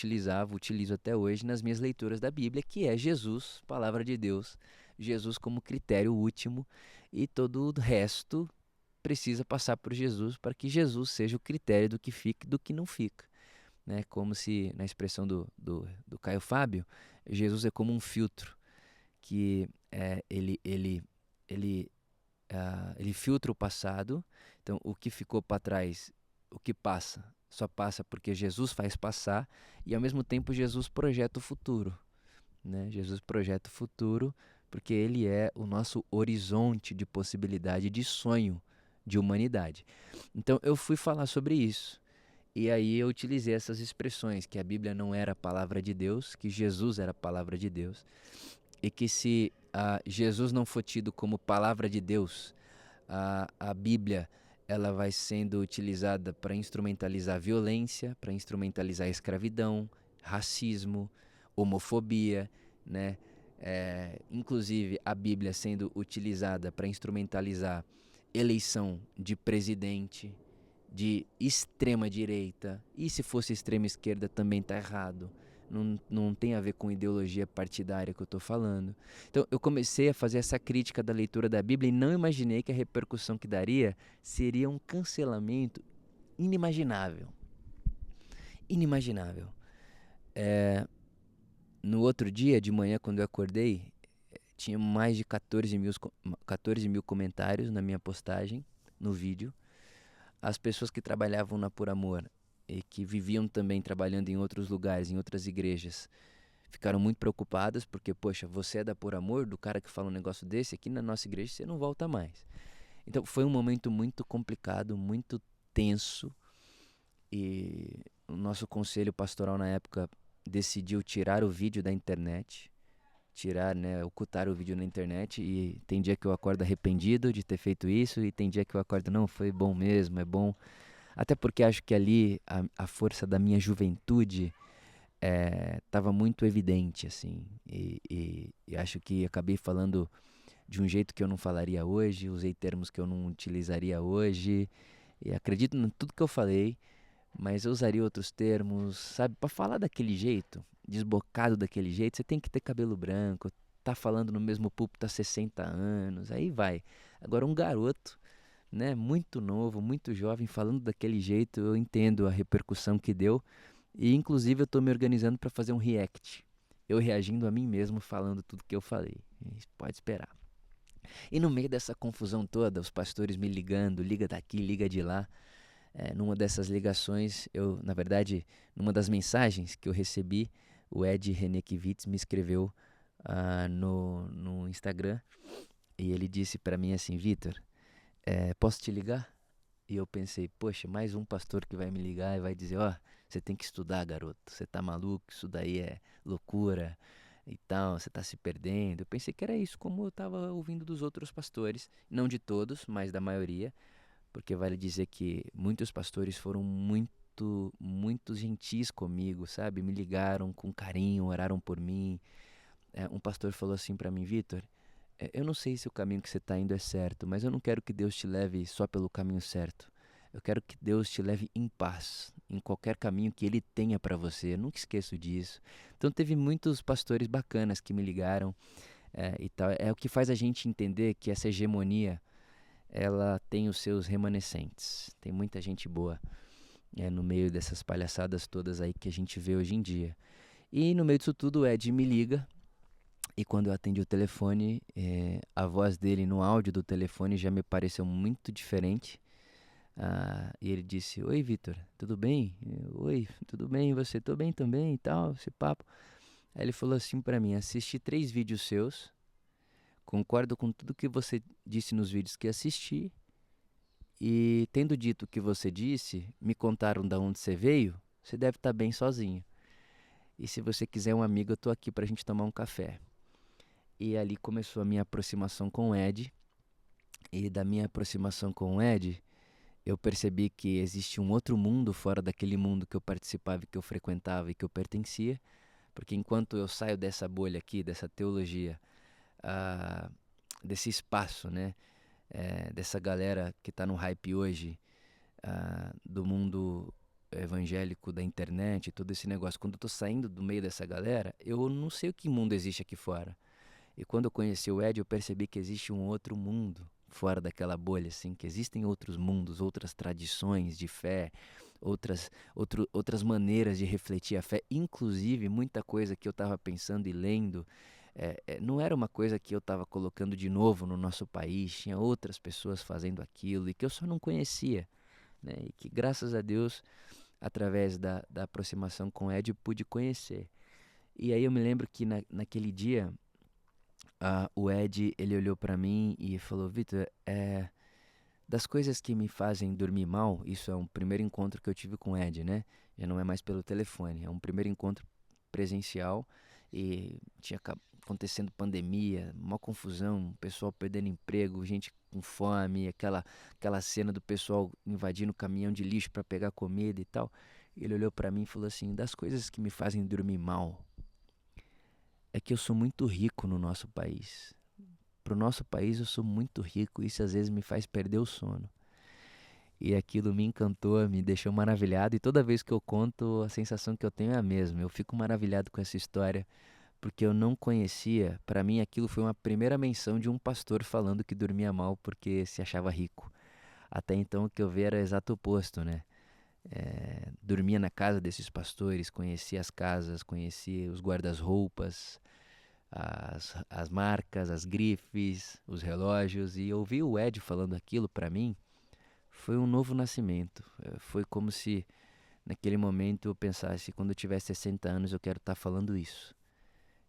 até hoje nas minhas leituras da Bíblia, que é Jesus, palavra de Deus, Jesus como critério último, e todo o resto precisa passar por Jesus para que Jesus seja o critério do que fica e do que não fica. Né? Como se, na expressão do Caio Fábio, Jesus é como um filtro que ele filtra o passado. Então, o que ficou para trás, o que passa, só passa porque Jesus faz passar, e ao mesmo tempo Jesus projeta o futuro. Né? Jesus projeta o futuro porque ele é o nosso horizonte de possibilidade, de sonho de humanidade. Então, eu fui falar sobre isso. E aí eu utilizei essas expressões, que a Bíblia não era a palavra de Deus, que Jesus era a palavra de Deus, e que se Jesus não for tido como palavra de Deus, a Bíblia ela vai sendo utilizada para instrumentalizar a violência, para instrumentalizar a escravidão, racismo, homofobia, né? Inclusive a Bíblia sendo utilizada para instrumentalizar eleição de presidente, de extrema direita, e se fosse extrema esquerda também está errado. Não tem a ver com ideologia partidária que eu estou falando. Então eu comecei a fazer essa crítica da leitura da Bíblia e não imaginei que a repercussão que daria seria um cancelamento inimaginável. Inimaginável. No outro dia, de manhã, quando eu acordei, tinha mais de 14 mil comentários na minha postagem, no vídeo. As pessoas que trabalhavam na Por Amor e que viviam também trabalhando em outros lugares, em outras igrejas, ficaram muito preocupadas porque, poxa, você é da Por Amor, do cara que fala um negócio desse, aqui na nossa igreja você não volta mais. Então foi um momento muito complicado, muito tenso, e o nosso conselho pastoral na época decidiu tirar o vídeo da internet, tirar, né, ocultar o vídeo na internet, e tem dia que eu acordo arrependido de ter feito isso e tem dia que eu acordo, não, foi bom mesmo, é bom. Até porque acho que ali a força da minha juventude estava muito evidente, assim. E acho que acabei falando de um jeito que eu não falaria hoje, usei termos que eu não utilizaria hoje. E acredito em tudo que eu falei, mas eu usaria outros termos, sabe? Para falar daquele jeito, desbocado daquele jeito, você tem que ter cabelo branco, tá falando no mesmo púlpito há 60 anos, aí vai. Agora um garoto, né, muito novo, muito jovem, falando daquele jeito, eu entendo a repercussão que deu, e inclusive eu estou me organizando para fazer um react. Eu reagindo a mim mesmo, falando tudo que eu falei. Pode esperar. E no meio dessa confusão toda, os pastores me ligando, liga daqui, liga de lá. Numa dessas ligações, na verdade, numa das mensagens que eu recebi, o Ed Renekiewicz me escreveu no Instagram, e ele disse para mim assim: Vitor, posso te ligar? E eu pensei, poxa, mais um pastor que vai me ligar e vai dizer, ó, você tem que estudar, garoto, você tá maluco, isso daí é loucura e tal, você tá se perdendo. Eu pensei que era isso, como eu tava ouvindo dos outros pastores, não de todos, mas da maioria, porque vale dizer que muitos pastores foram muito gentis comigo, sabe? Me ligaram com carinho, oraram por mim. Um pastor falou assim pra mim, Vitor, eu não sei se o caminho que você está indo é certo, mas eu não quero que Deus te leve só pelo caminho certo. Eu quero que Deus te leve em paz, em qualquer caminho que Ele tenha para você. Eu nunca esqueço disso. Então teve muitos pastores bacanas que me ligaram e tal. É o que faz a gente entender que essa hegemonia, ela tem os seus remanescentes. Tem muita gente boa no meio dessas palhaçadas todas aí que a gente vê hoje em dia. E no meio disso tudo o Ed me liga. E quando eu atendi o telefone, a voz dele no áudio do telefone já me pareceu muito diferente. E ele disse: Oi, Vitor, tudo bem? Oi, tudo bem? E você? Tô bem também e tal, esse papo. Aí ele falou assim pra mim: assisti 3 vídeos seus, concordo com tudo que você disse nos vídeos que assisti. E tendo dito o que você disse, me contaram de onde você veio, você deve estar bem sozinho. E se você quiser um amigo, eu tô aqui pra gente tomar um café. E ali começou a minha aproximação com o Ed. E da minha aproximação com o Ed, eu percebi que existe um outro mundo fora daquele mundo que eu participava, que eu frequentava e que eu pertencia. Porque enquanto eu saio dessa bolha aqui, dessa teologia, desse espaço, né? Dessa galera que está no hype hoje, do mundo evangélico, da internet, todo esse negócio. Quando eu tô saindo do meio dessa galera, eu não sei o que mundo existe aqui fora. E quando eu conheci o Ed, eu percebi que existe um outro mundo fora daquela bolha, assim, que existem outros mundos, outras tradições de fé, outras maneiras de refletir a fé. Inclusive, muita coisa que eu estava pensando e lendo, não era uma coisa que eu estava colocando de novo no nosso país, tinha outras pessoas fazendo aquilo e que eu só não conhecia, né? E que, graças a Deus, através da aproximação com o Ed, eu pude conhecer. E aí eu me lembro que naquele dia, o Ed, ele olhou pra mim e falou: Vitor, das coisas que me fazem dormir mal, isso é um primeiro encontro que eu tive com o Ed, né? Já não é mais pelo telefone, é um primeiro encontro presencial e tinha acontecendo pandemia, uma confusão, pessoal perdendo emprego, gente com fome, aquela cena do pessoal invadindo o caminhão de lixo pra pegar comida e tal. Ele olhou pra mim e falou assim: das coisas que me fazem dormir mal é que eu sou muito rico no nosso país. Pro nosso país eu sou muito rico, isso às vezes me faz perder o sono. E aquilo me encantou, me deixou maravilhado, e toda vez que eu conto, a sensação que eu tenho é a mesma. Eu fico maravilhado com essa história, porque eu não conhecia. Para mim, aquilo foi uma primeira menção de um pastor falando que dormia mal porque se achava rico. Até então, o que eu vi era o exato oposto, né? Dormia na casa desses pastores, conhecia as casas, conhecia os guardas-roupas, as marcas, as grifes, os relógios, e ouvir o Ed falando aquilo para mim foi um novo nascimento. Foi como se naquele momento eu pensasse: quando eu tiver 60 anos eu quero estar falando isso.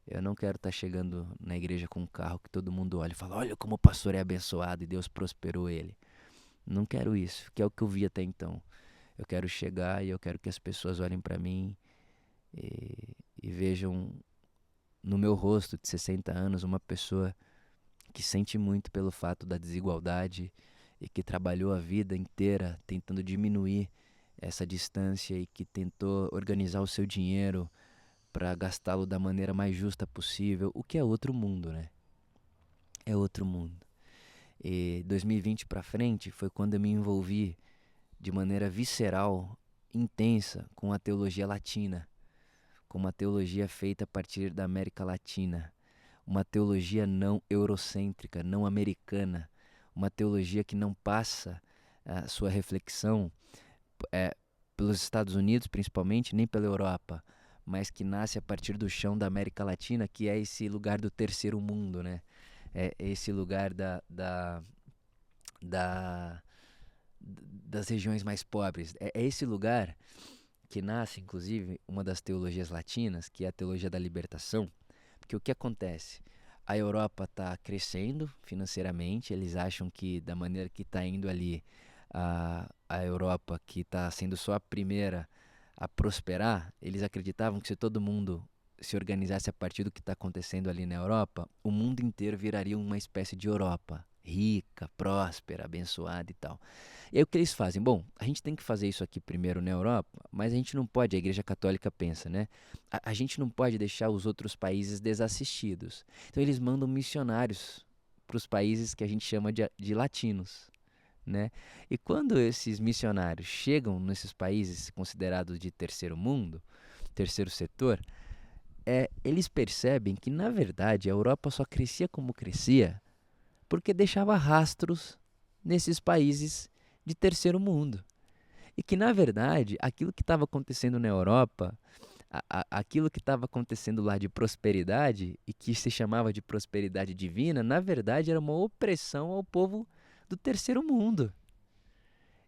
Eu não quero estar chegando na igreja com um carro que todo mundo olha e fala: olha como o pastor é abençoado e Deus prosperou ele. Não quero isso, que é o que eu vi até então. Eu quero chegar e eu quero que as pessoas olhem para mim e vejam no meu rosto de 60 anos uma pessoa que sente muito pelo fato da desigualdade e que trabalhou a vida inteira tentando diminuir essa distância e que tentou organizar o seu dinheiro para gastá-lo da maneira mais justa possível, o que é outro mundo, né? É outro mundo. E 2020 para frente foi quando eu me envolvi de maneira visceral, intensa, com a teologia latina, com uma teologia feita a partir da América Latina, uma teologia não eurocêntrica, não americana, uma teologia que não passa a sua reflexão pelos Estados Unidos, principalmente, nem pela Europa, mas que nasce a partir do chão da América Latina, que é esse lugar do terceiro mundo, né? É esse lugar da, das regiões mais pobres. É esse lugar que nasce, inclusive, uma das teologias latinas, que é a teologia da libertação. Porque o que acontece? A Europa está crescendo financeiramente, eles acham que da maneira que está indo ali a Europa, que está sendo só a primeira a prosperar, eles acreditavam que se todo mundo se organizasse a partir do que está acontecendo ali na Europa, o mundo inteiro viraria uma espécie de Europa, rica, próspera, abençoada e tal. E aí o que eles fazem? Bom, a gente tem que fazer isso aqui primeiro na Europa, mas a gente não pode, a Igreja Católica pensa, né? A gente não pode deixar os outros países desassistidos. Então eles mandam missionários para os países que a gente chama de latinos, né? E quando esses missionários chegam nesses países considerados de terceiro mundo, terceiro setor, eles percebem que, na verdade, a Europa só crescia como crescia porque deixava rastros nesses países de terceiro mundo. E que, na verdade, aquilo que estava acontecendo na Europa, aquilo que estava acontecendo lá de prosperidade, e que se chamava de prosperidade divina, na verdade era uma opressão ao povo do terceiro mundo.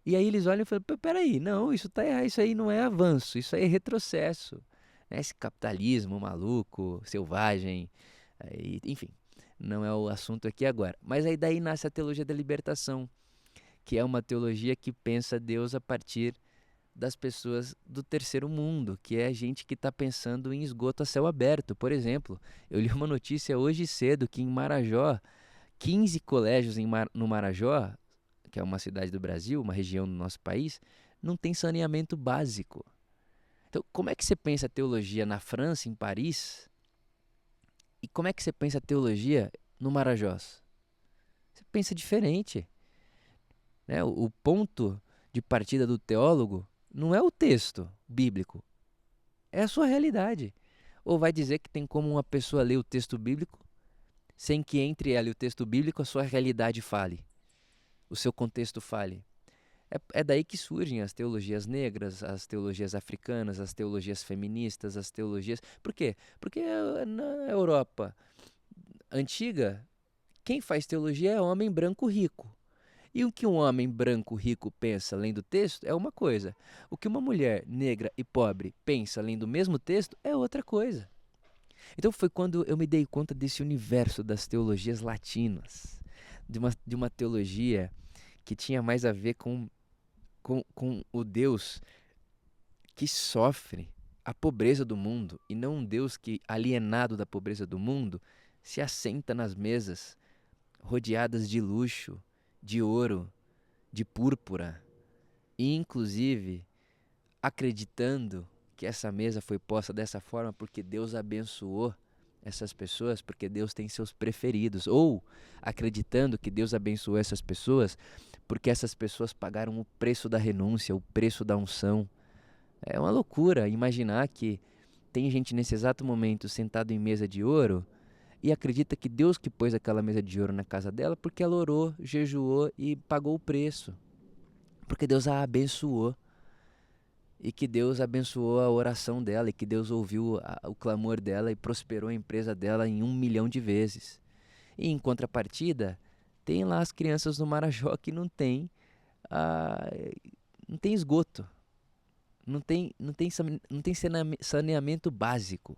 E aí eles olham e falam: Peraí, não, isso tá errado, isso aí não é avanço, isso aí é retrocesso. Né? Esse capitalismo maluco, selvagem, enfim, não é o assunto aqui agora. Mas aí daí nasce a teologia da libertação, que é uma teologia que pensa Deus a partir das pessoas do terceiro mundo, que é a gente que está pensando em esgoto a céu aberto. Por exemplo, eu li uma notícia hoje cedo que em Marajó, 15 colégios no Marajó, que é uma cidade do Brasil, uma região do nosso país, não tem saneamento básico. Então, como é que você pensa a teologia na França, em Paris? E como é que você pensa a teologia no Marajós? Você pensa diferente. Né? O ponto de partida do teólogo não é o texto bíblico, é a sua realidade. Ou vai dizer que tem como uma pessoa ler o texto bíblico sem que entre ela e o texto bíblico a sua realidade fale, o seu contexto fale. É daí que surgem as teologias negras, as teologias africanas, as teologias feministas, as teologias... Por quê? Porque na Europa antiga, quem faz teologia é homem branco rico. E o que um homem branco rico pensa além do texto é uma coisa. O que uma mulher negra e pobre pensa além do mesmo texto é outra coisa. Então foi quando eu me dei conta desse universo das teologias latinas, de uma teologia que tinha mais a ver com o Deus que sofre a pobreza do mundo e não um Deus que, alienado da pobreza do mundo, se assenta nas mesas rodeadas de luxo, de ouro, de púrpura e, inclusive, acreditando que essa mesa foi posta dessa forma porque Deus abençoou essas pessoas, porque Deus tem seus preferidos, ou acreditando que Deus abençoou essas pessoas porque essas pessoas pagaram o preço da renúncia, o preço da unção. É uma loucura imaginar que tem gente nesse exato momento sentado em mesa de ouro e acredita que Deus que pôs aquela mesa de ouro na casa dela porque ela orou, jejuou e pagou o preço. Porque Deus a abençoou. E que Deus abençoou a oração dela, e que Deus ouviu o clamor dela e prosperou a empresa dela em 1 milhão de vezes. E em contrapartida, tem lá as crianças do Marajó que ah, não tem esgoto, não tem saneamento básico.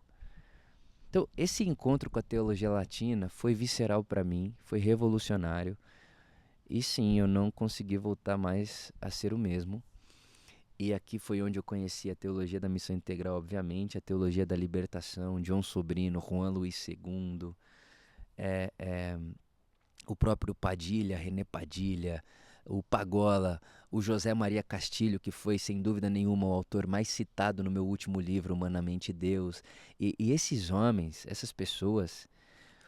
Então, esse encontro com a teologia latina foi visceral para mim, foi revolucionário. E sim, eu não consegui voltar mais a ser o mesmo. E aqui foi onde eu conheci a teologia da missão integral, obviamente, a teologia da libertação, John Sobrino, Juan Luiz II, é, é, o próprio Padilha, René Padilha, o Pagola, o José Maria Castilho, que foi, sem dúvida nenhuma, o autor mais citado no meu último livro, Humanamente Deus. E esses homens, essas pessoas,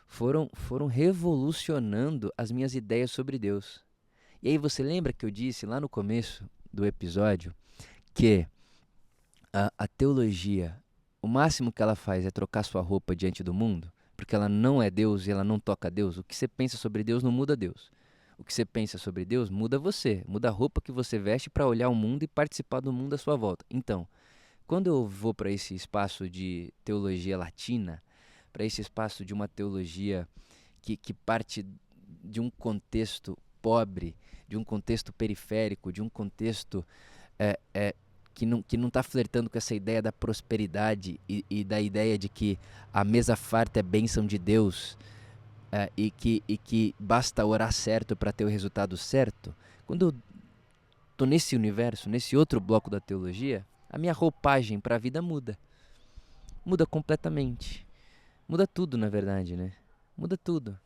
foram revolucionando as minhas ideias sobre Deus. E aí você lembra que eu disse lá no começo do episódio que a teologia, o máximo que ela faz é trocar sua roupa diante do mundo, porque ela não é Deus e ela não toca Deus. O que você pensa sobre Deus não muda Deus. O que você pensa sobre Deus muda você, muda a roupa que você veste para olhar o mundo e participar do mundo à sua volta. Então, quando eu vou para esse espaço de teologia latina, para esse espaço de uma teologia que parte de um contexto pobre, de um contexto periférico, de um contexto é, é, que não está flertando com essa ideia da prosperidade e da ideia de que a mesa farta é bênção de Deus, e que basta orar certo para ter o resultado certo. Quando eu estou nesse universo, nesse outro bloco da teologia, a minha roupagem para a vida muda. Muda completamente. Muda tudo, na verdade, né? Muda tudo.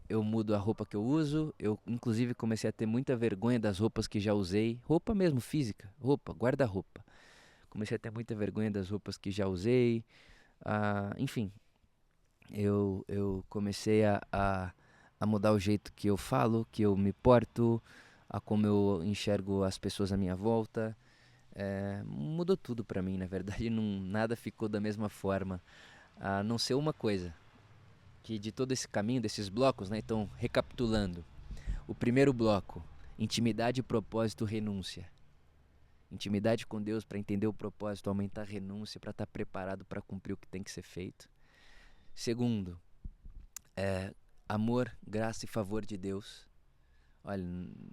Eu mudo a roupa que eu uso. Eu, inclusive, comecei a ter muita vergonha das roupas que já usei. Roupa mesmo, física. Roupa, guarda-roupa. Comecei a ter muita vergonha das roupas que já usei. Enfim, eu comecei a a mudar o jeito que eu falo, que eu me porto, a como eu enxergo as pessoas à minha volta. Mudou tudo pra mim, na verdade, não, nada ficou da mesma forma, a não ser uma coisa, que de todo esse caminho, desses blocos, né? Então, recapitulando, o primeiro bloco, intimidade, propósito, renúncia. Intimidade com Deus para entender o propósito, aumentar a renúncia, para estar preparado para cumprir o que tem que ser feito. Segundo, amor, graça e favor de Deus. Olha,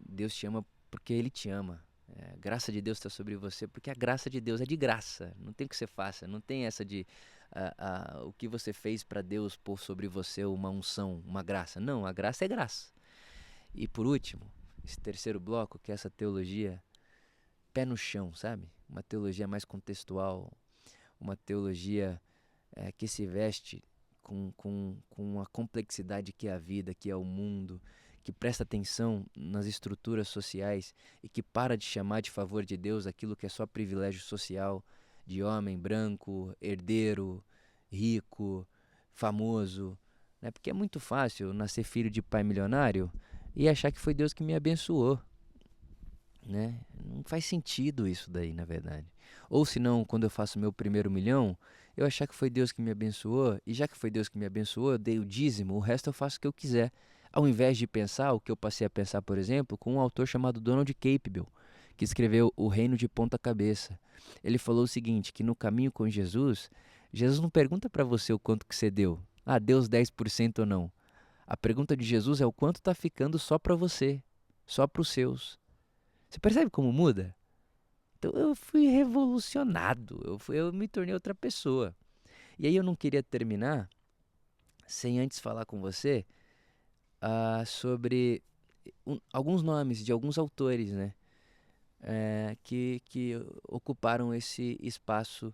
Deus te ama porque Ele te ama. A graça de Deus está sobre você porque a graça de Deus é de graça. Não tem o que você faça. Não tem essa de o que você fez para Deus pôr sobre você uma unção, uma graça. Não, a graça é graça. E por último, esse terceiro bloco, que é essa teologia pé no chão, sabe? Uma teologia mais contextual, uma teologia que se veste com a complexidade que é a vida, que é o mundo, que presta atenção nas estruturas sociais e que para de chamar de favor de Deus aquilo que é só privilégio social de homem branco, herdeiro, rico, famoso, né? Porque é muito fácil nascer filho de pai milionário e achar que foi Deus que me abençoou, né? Não faz sentido isso daí, na verdade. Ou se não, quando eu faço meu primeiro milhão, eu achar que foi Deus que me abençoou, e já que foi Deus que me abençoou, eu dei o dízimo, o resto eu faço o que eu quiser. Ao invés de pensar o que eu passei a pensar, por exemplo, com um autor chamado Donald Campbell, que escreveu O Reino de Ponta Cabeça. Ele falou o seguinte, que no caminho com Jesus, Jesus não pergunta para você o quanto que você deu. Ah, deu os 10% ou não. A pergunta de Jesus é o quanto está ficando só para você, só para os seus. Você percebe como muda? Então eu fui revolucionado, eu me tornei outra pessoa. E aí eu não queria terminar sem antes falar com você sobre alguns nomes de alguns autores, né? Que ocuparam esse espaço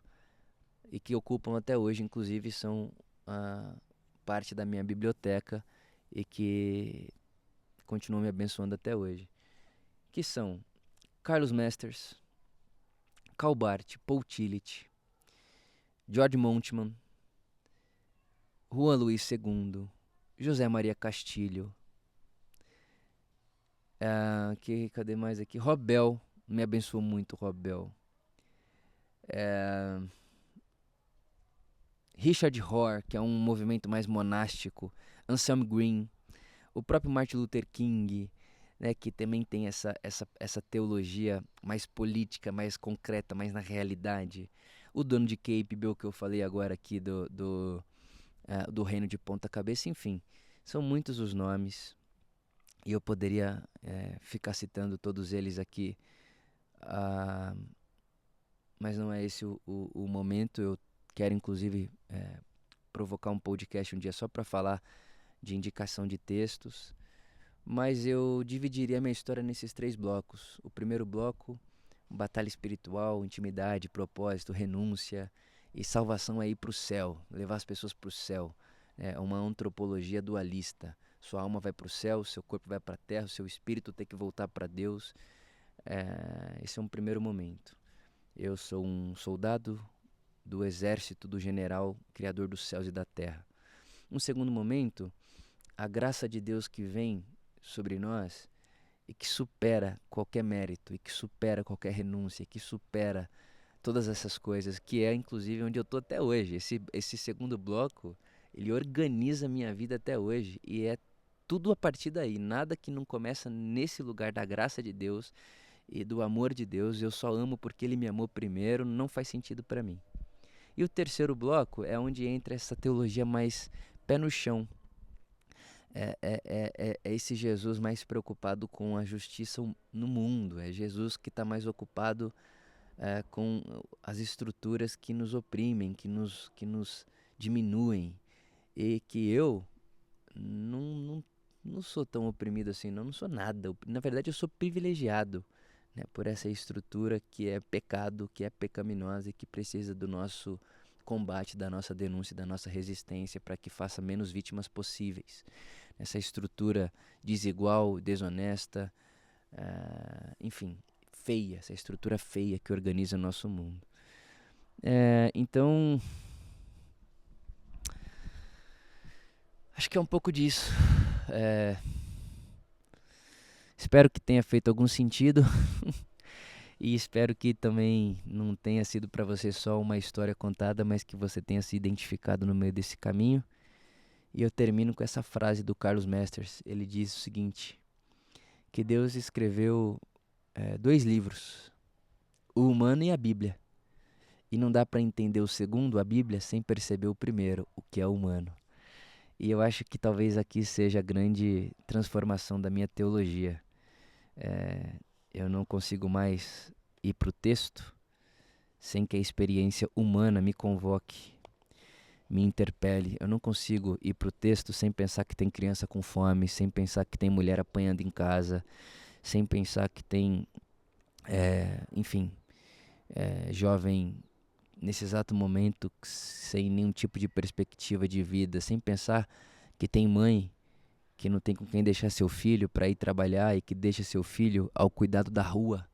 e que ocupam até hoje, inclusive são parte da minha biblioteca e que continuam me abençoando até hoje. Que são Carlos Masters, Karl Barth, Paul Tillich, George Montman, Juan Luís II, José Maria Castilho, cadê mais aqui? Rob Bell, me abençoou muito, Rob Bell. Richard Rohr, que é um movimento mais monástico, Anselm Green, o próprio Martin Luther King, né, que também tem essa teologia mais política, mais concreta, mais na realidade. O dono de Campbell, que eu falei agora aqui do Reino de Ponta Cabeça, enfim, são muitos os nomes e eu poderia ficar citando todos eles aqui, mas não é esse o momento. Eu quero inclusive provocar um podcast um dia só para falar de indicação de textos, mas eu dividiria a minha história nesses 3 blocos. O primeiro bloco, batalha espiritual, intimidade, propósito, renúncia e salvação aí para o céu, levar as pessoas para o céu. É uma antropologia dualista. Sua alma vai para o céu, seu corpo vai para a terra, o seu espírito tem que voltar para Deus. Esse é um primeiro momento. Eu sou um soldado do exército do general, criador dos céus e da terra. Um segundo momento, a graça de Deus que vem sobre nós e que supera qualquer mérito, e que supera qualquer renúncia, que supera todas essas coisas, que é inclusive onde eu estou até hoje. Esse segundo bloco, ele organiza a minha vida até hoje e é tudo a partir daí. Nada que não começa nesse lugar da graça de Deus e do amor de Deus. Eu só amo porque Ele me amou primeiro, não faz sentido para mim. E o terceiro bloco é onde entra essa teologia mais pé no chão. É esse Jesus mais preocupado com a justiça no mundo. É Jesus que está mais ocupado com as estruturas que nos oprimem, que nos diminuem. E que eu não sou tão oprimido assim, não sou nada. Na verdade, eu sou privilegiado, né, por essa estrutura que é pecado, que é pecaminosa e que precisa do nosso combate, da nossa denúncia, da nossa resistência para que faça menos vítimas possíveis. Essa estrutura desigual, desonesta, enfim, feia, essa estrutura feia que organiza o nosso mundo. Então, acho que é um pouco disso. Espero que tenha feito algum sentido e espero que também não tenha sido para você só uma história contada, mas que você tenha se identificado no meio desse caminho. E eu termino com essa frase do Carlos Masters. Ele diz o seguinte, que Deus escreveu 2 livros, o humano e a Bíblia. E não dá para entender o segundo, a Bíblia, sem perceber o primeiro, o que é o humano. E eu acho que talvez aqui seja a grande transformação da minha teologia. Eu não consigo mais ir para o texto sem que a experiência humana me convoque, me interpele. Eu não consigo ir para o texto sem pensar que tem criança com fome, sem pensar que tem mulher apanhando em casa, sem pensar que tem, jovem nesse exato momento sem nenhum tipo de perspectiva de vida, sem pensar que tem mãe que não tem com quem deixar seu filho para ir trabalhar e que deixa seu filho ao cuidado da rua,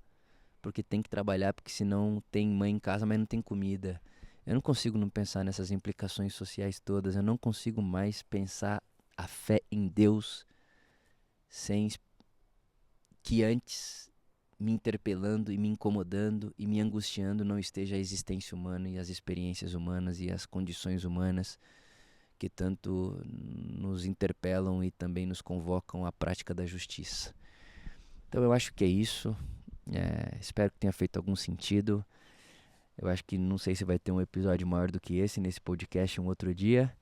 porque tem que trabalhar, porque senão tem mãe em casa, mas não tem comida. Eu não consigo não pensar nessas implicações sociais todas, eu não consigo mais pensar a fé em Deus sem que antes me interpelando e me incomodando e me angustiando não esteja a existência humana e as experiências humanas e as condições humanas que tanto nos interpelam e também nos convocam à prática da justiça. Então eu acho que é isso. Espero que tenha feito algum sentido. Eu acho que não sei se vai ter um episódio maior do que esse nesse podcast um outro dia.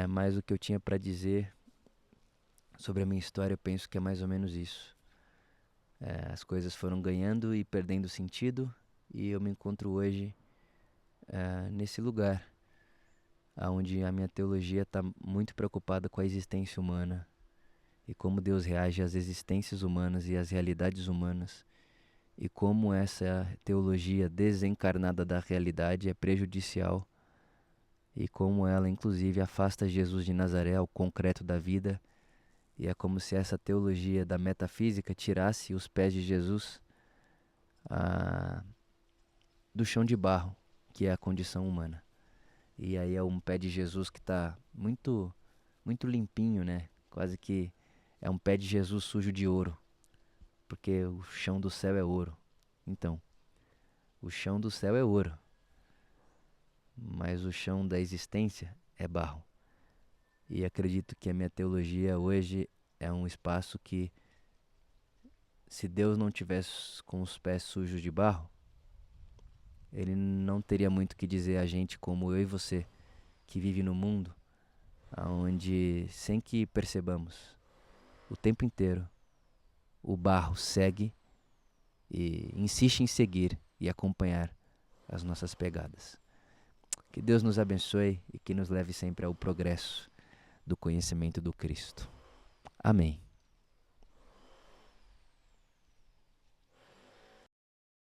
Mas o que eu tinha para dizer sobre a minha história, eu penso que é mais ou menos isso. As coisas foram ganhando e perdendo sentido e eu me encontro hoje nesse lugar, onde a minha teologia está muito preocupada com a existência humana e como Deus reage às existências humanas e às realidades humanas e como essa teologia desencarnada da realidade é prejudicial e como ela inclusive afasta Jesus de Nazaré ao concreto da vida. E é como se essa teologia da metafísica tirasse os pés de Jesus do chão de barro, que é a condição humana. E aí é um pé de Jesus que está muito, muito limpinho, né? Quase que é um pé de Jesus sujo de ouro, porque o chão do céu é ouro. Então, o chão do céu é ouro, mas o chão da existência é barro. E acredito que a minha teologia hoje é um espaço que, se Deus não tivesse com os pés sujos de barro, Ele não teria muito o que dizer a gente como eu e você, que vive no mundo, onde, sem que percebamos, o tempo inteiro, o barro segue e insiste em seguir e acompanhar as nossas pegadas. Que Deus nos abençoe e que nos leve sempre ao progresso do conhecimento do Cristo. Amém.